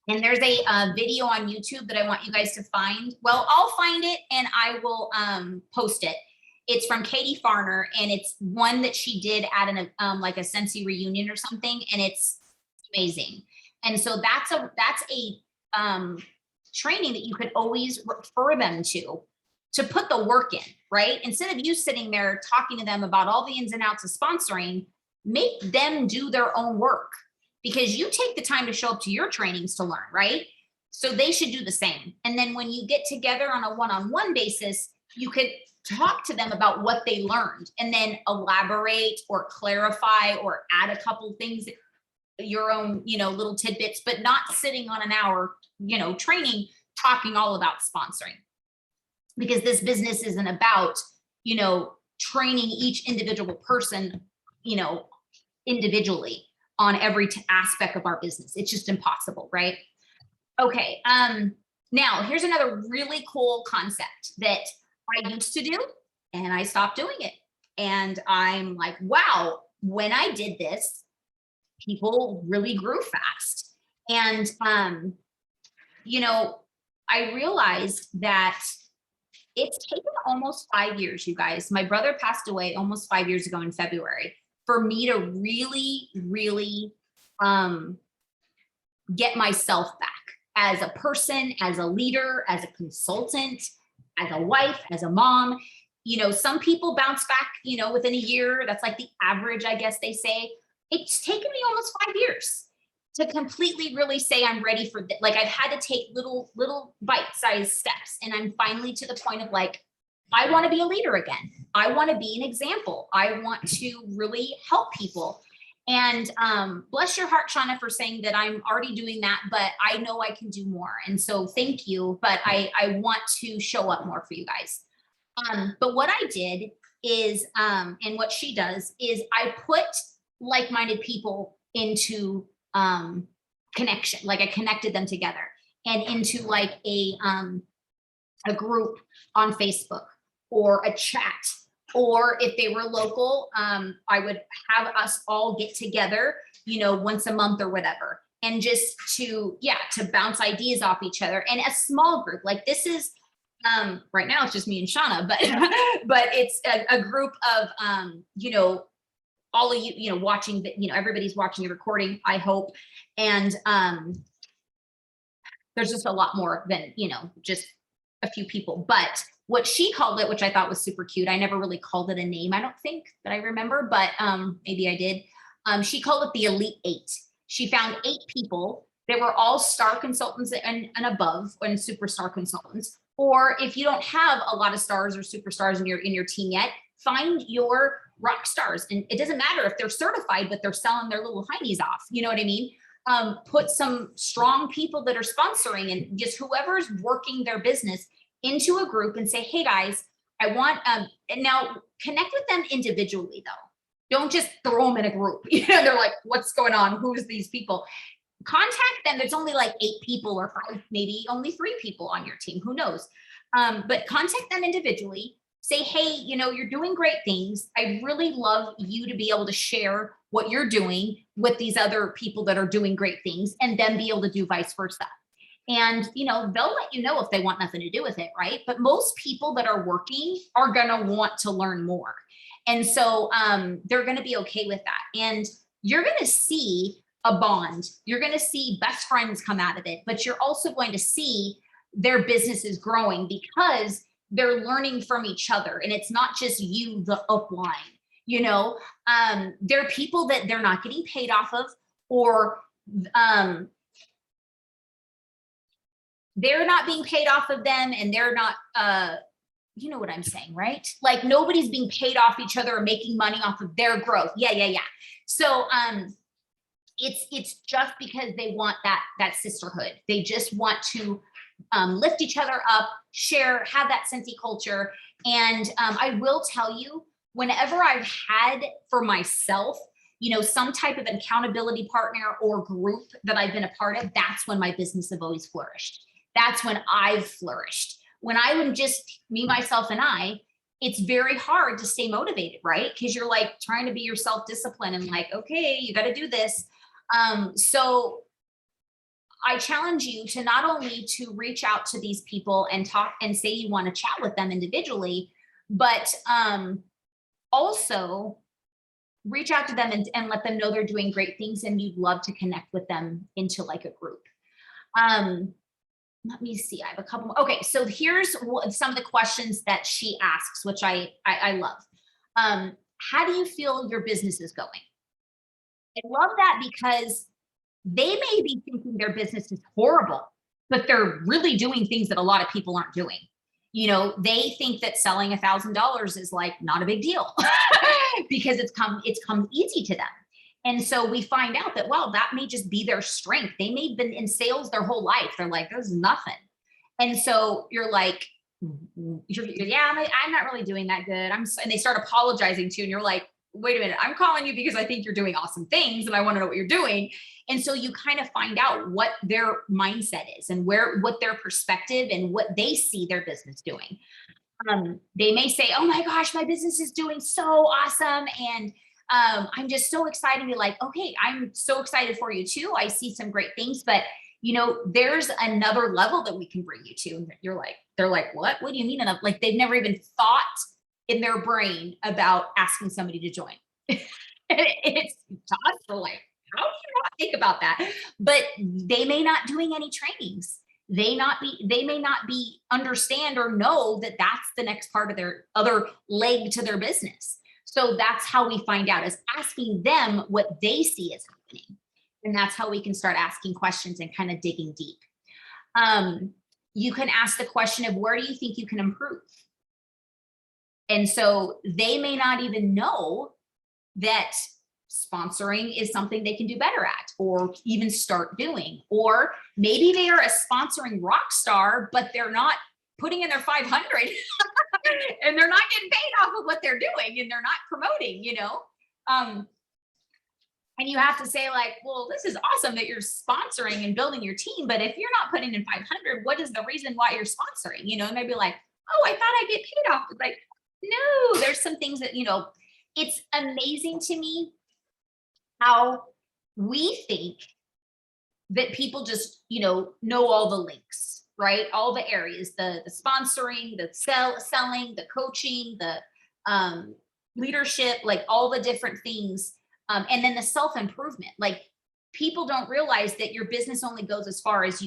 [SPEAKER 1] And there's a video on YouTube that I want you guys to find. Well, I'll find it and I will post it. It's from Katie Farner, and it's one that she did at an like a Scentsy reunion or something, and it's amazing. And so that's a training that you could always refer them to put the work in, right? Instead of you sitting there talking to them about all the ins and outs of sponsoring, make them do their own work, because you take the time to show up to your trainings to learn, right? So they should do the same. And then when you get together on a one-on-one basis, you could talk to them about what they learned and then elaborate or clarify or add a couple things, your own, little tidbits, but not sitting on an hour, training, talking all about sponsoring. Because this business isn't about, training each individual person, individually on every aspect of our business. It's just impossible, right? Okay. Now here's another really cool concept that I used to do and I stopped doing it. And I'm like, wow, when I did this, people really grew fast. And, I realized that it's taken almost 5 years, you guys. My brother passed away almost 5 years ago in February, for me to really, really get myself back as a person, as a leader, as a consultant, as a wife, as a mom. Some people bounce back, within a year. That's like the average, I guess they say. It's taken me almost 5 years to completely really say I'm ready for Like I've had to take little bite-sized steps. And I'm finally to the point of like, I want to be a leader again. I want to be an example. I want to really help people. And bless your heart, Shauna, for saying that I'm already doing that, but I know I can do more. And so thank you. But I want to show up more for you guys. But what I did is, and what she does is I put like-minded people into connection. Like I connected them together and into like a group on Facebook or a chat, or if they were local, I would have us all get together, once a month or whatever. And just to bounce ideas off each other. And a small group, like this is, right now it's just me and Shauna, but, but it's a group of, all of you, watching, everybody's watching the recording, I hope. And there's just a lot more than, just a few people. But what she called it, which I thought was super cute, I never really called it a name, I don't think that I remember, but maybe I did. She called it the Elite 8. She found 8 people that were all star consultants and above, and superstar consultants. Or if you don't have a lot of stars or superstars in your team yet, find your rock stars. And it doesn't matter if they're certified, but they're selling their little heinies off. You know what I mean? Put some strong people that are sponsoring, and just whoever's working their business into a group and say, hey guys, I want, and now connect with them individually though. Don't just throw them in a group. They're like, what's going on? Who's these people? Contact them. There's only like 8 people or 5, maybe only 3 people on your team. Who knows? But contact them individually. Say, hey, you're doing great things. I really love you to be able to share what you're doing with these other people that are doing great things, and then be able to do vice versa. And, they'll let you know if they want nothing to do with it, right? But most people that are working are going to want to learn more. And so they're going to be okay with that. And you're going to see a bond. You're going to see best friends come out of it, but you're also going to see their businesses growing because they're learning from each other. And it's not just you, the upline. You know, there are people that they're not getting paid off of, or they're not being paid off of them, and they're not, you know what I'm saying, right? Like nobody's being paid off each other or making money off of their growth. Yeah. So it's just because they want that sisterhood. They just want to lift each other up, share, have that Scentsy culture. And I will tell you, whenever I've had for myself, you know, some type of accountability partner or group that I've been a part of, that's when my business have always flourished. That's when I've flourished. When I would just me, myself, and I, it's very hard to stay motivated, right? Because you're like trying to be your self-discipline and like, okay, you got to do this. So I challenge you to not only to reach out to these people and talk and say you want to chat with them individually, but also reach out to them and let them know they're doing great things and you'd love to connect with them into like a group. Let me see, I have a couple more. Okay, so here's some of the questions that she asks, which I love. How do you feel your business is going? I love that because they may be thinking their business is horrible, but they're really doing things that a lot of people aren't doing. You know, they think that selling $1,000 is like not a big deal because it's come easy to them. And so we find out that, well, that may just be their strength. They may have been in sales their whole life. They're like, there's nothing. And so you're like, yeah, I'm not really doing that good. And they start apologizing to you and you're like, wait a minute, I'm calling you because I think you're doing awesome things and I want to know what you're doing. And so you kind of find out what their mindset is and what their perspective and what they see their business doing. They may say, oh my gosh, my business is doing so awesome. And I'm just so excited to be like, okay, I'm so excited for you too. I see some great things, but you know, there's another level that we can bring you to. And they're like, what do you mean? And like, they've never even thought in their brain about asking somebody to join. It's tough for like, how do you not think about that? But they may not doing any trainings. They may not be understand or know that that's the next part of their other leg to their business. So that's how we find out, is asking them what they see is happening. And that's how we can start asking questions and kind of digging deep. You can ask the question of, where do you think you can improve? And so they may not even know that sponsoring is something they can do better at, or even start doing. Or maybe they are a sponsoring rock star, but they're not putting in their 500 and they're not getting paid off of what they're doing and they're not promoting, you know? And you have to say like, well, this is awesome that you're sponsoring and building your team, but if you're not putting in 500, what is the reason why you're sponsoring? You know, and they'd be like, oh, I thought I'd get paid off. It's like, no, there's some things that, you know, it's amazing to me how we think that people just, you know all the links, right? All the areas, the sponsoring, the selling, the coaching, the leadership, like all the different things. And then the self-improvement, like people don't realize that your business only goes as far as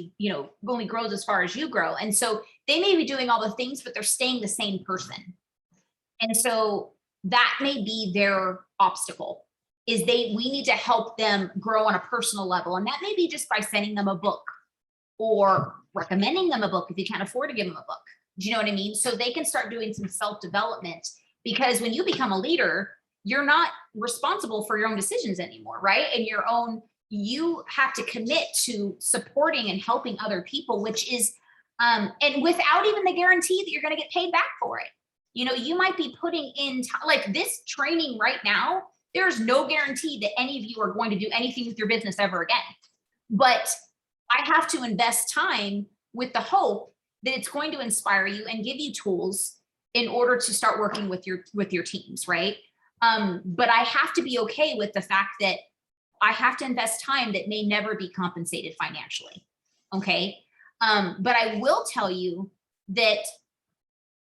[SPEAKER 1] only grows as far as you grow. And so they may be doing all the things, but they're staying the same person. And so that may be their obstacle, is we need to help them grow on a personal level. And that may be just by sending them a book or recommending them a book if you can't afford to give them a book. Do you know what I mean? So they can start doing some self-development, because when you become a leader, you're not responsible for your own decisions anymore, right? And you have to commit to supporting and helping other people, which is, and without even the guarantee that you're going to get paid back for it. You know, you might be putting in like this training right now. There's no guarantee that any of you are going to do anything with your business ever again. But I have to invest time with the hope that it's going to inspire you and give you tools in order to start working with your teams, right? But I have to be okay with the fact that I have to invest time that may never be compensated financially. Okay. But I will tell you that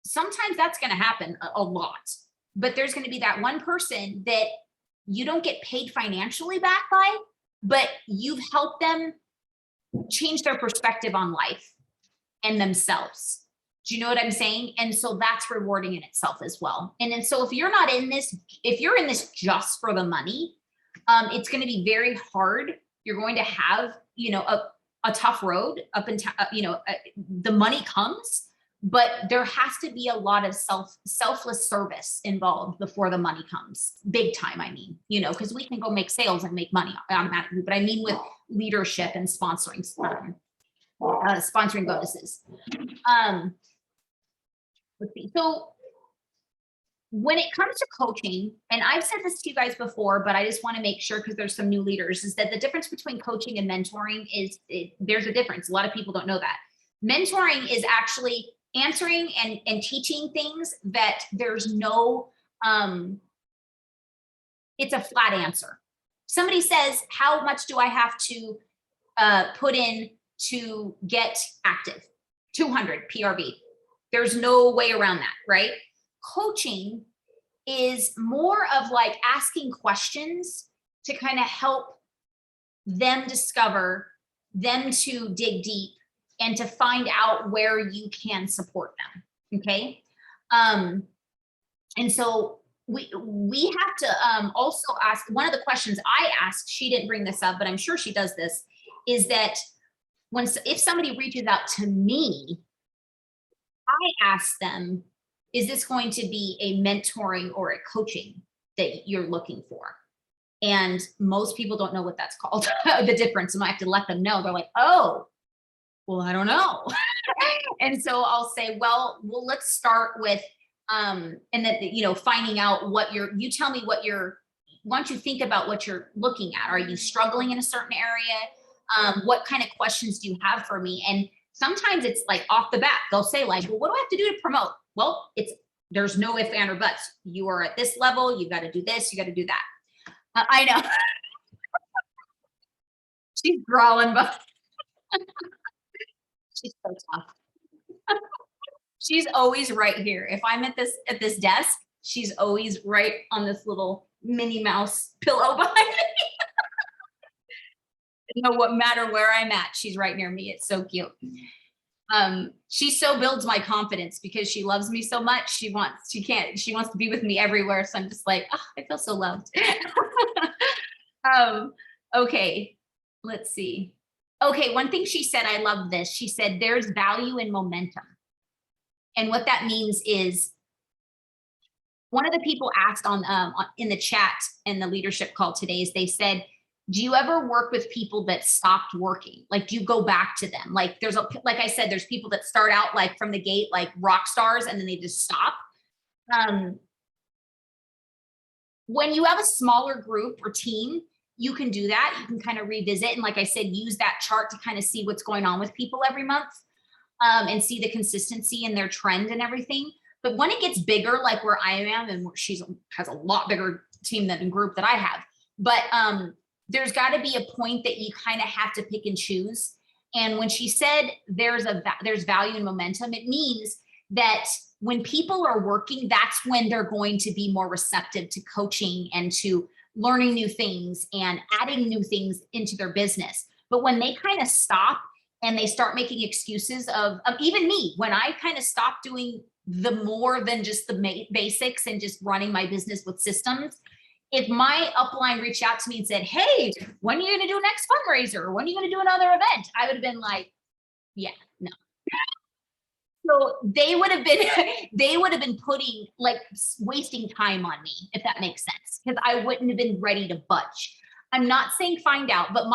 [SPEAKER 1] sometimes that's going to happen a lot, but there's going to be that one person that you don't get paid financially back by, but you've helped them change their perspective on life and themselves, Do you know what I'm saying? And so that's rewarding in itself as well. And then so if you're not in this, if you're in this just for the money, it's going to be very hard. You're going to have, you know, a tough road up until, the money comes, but there has to be a lot of selfless service involved before the money comes, big time. I mean, you know, because we can go make sales and make money automatically, but I mean with leadership and sponsoring bonuses. Let's see. So when it comes to coaching, and I've said this to you guys before, but I just want to make sure because there's some new leaders, is that the difference between coaching and mentoring is there's a difference. A lot of people don't know that. Mentoring is actually answering and teaching things that there's no, it's a flat answer. Somebody says, how much do I have to put in to get active? 200 PRV. There's no way around that, right? Coaching is more of like asking questions to kind of help them discover, them to dig deep and to find out where you can support them. Okay. And so we have to also ask, one of the questions I asked, she didn't bring this up, but I'm sure she does this, is that if somebody reaches out to me, I ask them, is this going to be a mentoring or a coaching that you're looking for? And most people don't know what that's called, the difference. And I have to let them know. They're like, oh, well, I don't know. And so I'll say, well, let's start with, and then, you know, finding out what you tell me what why don't you think about what you're looking at? Are you struggling in a certain area? What kind of questions do you have for me? And sometimes it's like off the bat, they'll say like, well, what do I have to do to promote? Well, there's no if, and, or buts. You are at this level. You got to do this. You got to do that. I know. She's growling, but she's so tough. She's always right here. If I'm at this desk, she's always right on this little Minnie Mouse pillow behind me. You know, what matter where I'm at, she's right near me. It's so cute. She so builds my confidence because she loves me so much. She wants to be with me everywhere. So I'm just like, oh, I feel so loved. Okay, let's see. Okay, one thing she said, I love this. She said, there's value in momentum. And what that means is, one of the people asked in the chat in the leadership call today, is they said, do you ever work with people that stopped working? Like, do you go back to them? Like like I said, there's people that start out like from the gate, like rock stars, and then they just stop. When you have a smaller group or team, you can do that. You can kind of revisit. And like I said, use that chart to kind of see what's going on with people every month, and see the consistency in their trend and everything. But when it gets bigger, like where I am, and she has a lot bigger team than a group that I have, but there's got to be a point that you kind of have to pick and choose. And when she said there's value in momentum, it means that when people are working, that's when they're going to be more receptive to coaching and to learning new things and adding new things into their business. But when they kind of stop and they start making excuses of even me, when I kind of stopped doing the more than just the basics and just running my business with systems, if my upline reached out to me and said, hey, when are you going to do a next fundraiser? When are you going to do another event? I would have been like, yeah, no. So they would have been putting, like, wasting time on me, if that makes sense, because I wouldn't have been ready to budge. I'm not saying find out, but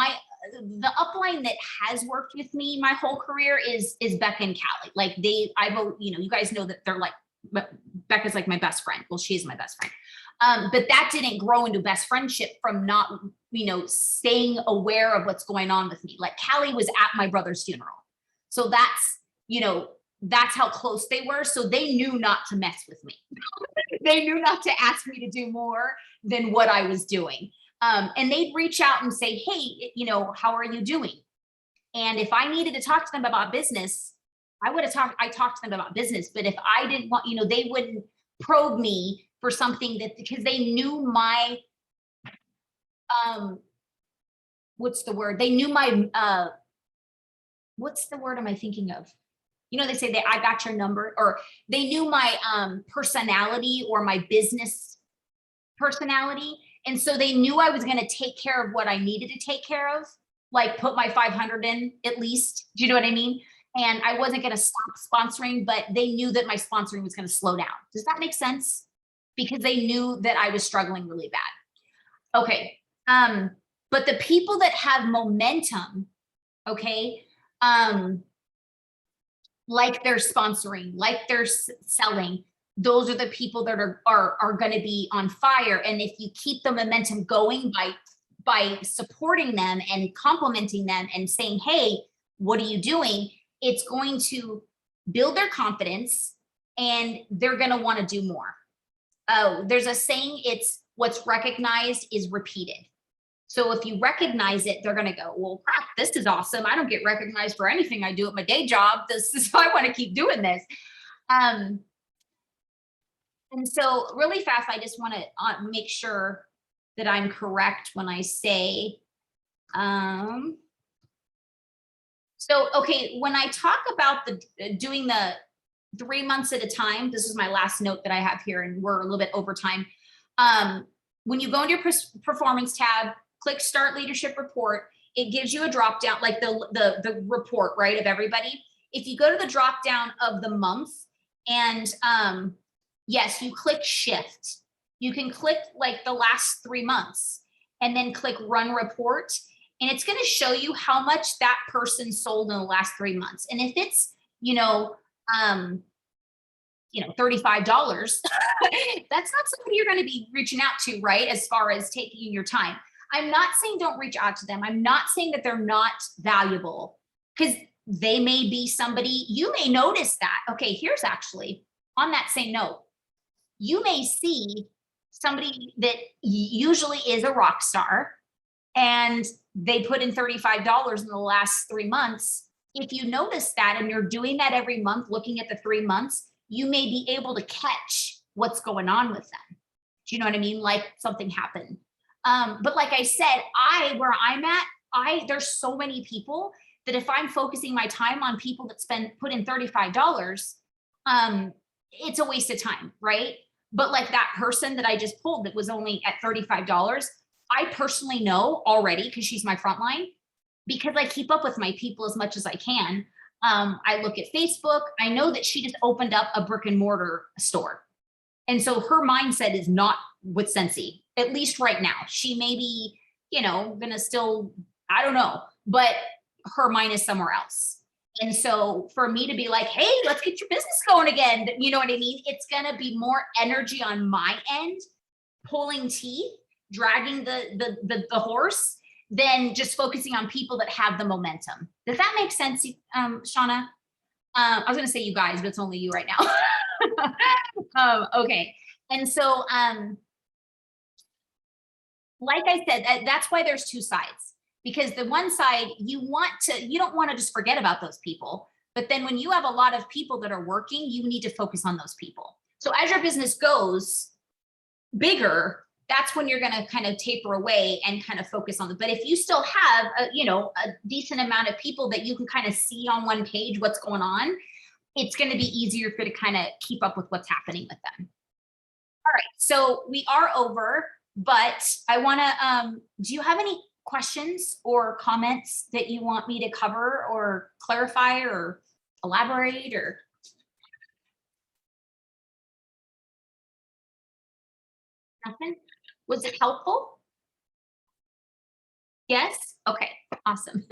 [SPEAKER 1] the upline that has worked with me my whole career is Becca and Callie. Like you guys know that they're like, Becca's like my best friend. Well, she's my best friend. But that didn't grow into best friendship from not, staying aware of what's going on with me. Like Callie was at my brother's funeral. So that's how close they were. So they knew not to mess with me. They knew not to ask me to do more than what I was doing. And they'd reach out and say, hey, how are you doing? And if I needed to talk to them about business, I talked to them about business. But if I didn't want, they wouldn't probe me for something because they knew my, what's the word? They knew my, what's the word am I thinking of? they say that I got your number, or they knew my personality or my business personality. And so they knew I was going to take care of what I needed to take care of, like put my 500 in at least. Do you know what I mean? And I wasn't going to stop sponsoring, but they knew that my sponsoring was going to slow down. Does that make sense? Because they knew that I was struggling really bad. Okay. But the people that have momentum, okay, like they're sponsoring, like they're selling, those are the people that are going to be on fire. And if you keep the momentum going by supporting them and complimenting them and saying, hey, what are you doing? It's going to build their confidence and they're going to want to do more. Oh, there's a saying, it's what's recognized is repeated. So if you recognize it, they're going to go, well, crap, this is awesome. I don't get recognized for anything I do at my day job. This is why I want to keep doing this. And so really fast, I just want to make sure that I'm correct when I say, so, okay, when I talk about doing the 3 months at a time, this is my last note that I have here, and we're a little bit over time. When you go into your performance tab, click Start Leadership Report, it gives you a drop down, like the report, right, of everybody. If you go to the drop down of the month, and yes, you click Shift. You can click like the last 3 months, and then click Run Report, and it's going to show you how much that person sold in the last 3 months. And if it's, $35, that's not somebody you're going to be reaching out to, right? As far as taking your time. I'm not saying don't reach out to them. I'm not saying that they're not valuable, because they may be somebody, you may notice that. Okay, here's actually on that same note, you may see somebody that usually is a rock star and they put in $35 in the last 3 months. If you notice that and you're doing that every month, looking at the 3 months, you may be able to catch what's going on with them. Do you know what I mean? Like something happened. But like I said, where I'm at, there's so many people that if I'm focusing my time on people that put in $35, it's a waste of time, right? But like that person that I just pulled that was only at $35, I personally know already, because she's my frontline, because I keep up with my people as much as I can. I look at Facebook. I know that she just opened up a brick and mortar store. And so her mindset is not with Scentsy, at least right now. She may be, gonna still, I don't know, but her mind is somewhere else. And so for me to be like, hey, let's get your business going again, you know what I mean? It's gonna be more energy on my end, pulling teeth, dragging the horse, than just focusing on people that have the momentum. Does that make sense, Shauna? I was gonna say you guys, but it's only you right now. Okay. And so, like I said, that's why there's two sides, because the one side, you don't want to just forget about those people. But then when you have a lot of people that are working, you need to focus on those people. So as your business goes bigger, that's when you're going to kind of taper away and kind of focus on it. But if you still have a decent amount of people that you can kind of see on one page what's going on, it's going to be easier for you to kind of keep up with what's happening with them. All right, so we are over, but I want to, do you have any questions or comments that you want me to cover or clarify or elaborate or? Nothing? Was it helpful? Yes? Okay, awesome.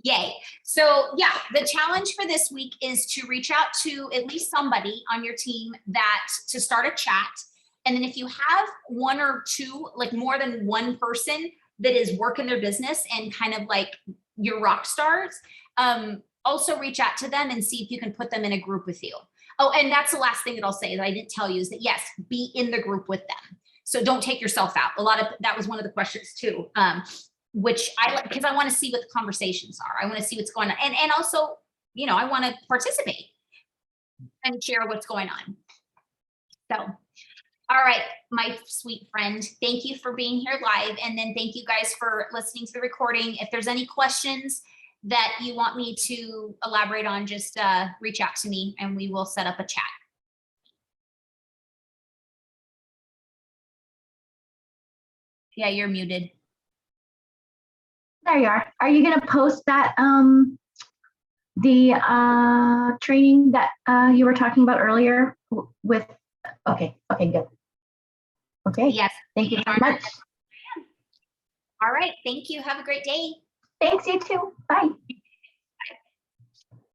[SPEAKER 1] Yay. So yeah, the challenge for this week is to reach out to at least somebody on your team to start a chat. And then if you have one or two, like more than one person that is working their business and kind of like your rock stars, also reach out to them and see if you can put them in a group with you. Oh, and that's the last thing that I'll say that I didn't tell you is that yes, be in the group with them. So don't take yourself out. That was one of the questions too, which I like, because I want to see what the conversations are. I want to see what's going on. And also, I want to participate and share what's going on. So, all right, my sweet friend, thank you for being here live. And then thank you guys for listening to the recording. If there's any questions, that you want me to elaborate on, just reach out to me and we will set up a chat. Yeah, you're muted.
[SPEAKER 2] There you are. Are you going to post that the training that you were talking about earlier with? Okay, good. Okay.
[SPEAKER 1] Yes.
[SPEAKER 2] Thank you very much.
[SPEAKER 1] All right. Thank you. Have a great day.
[SPEAKER 2] Thanks, you too. Bye.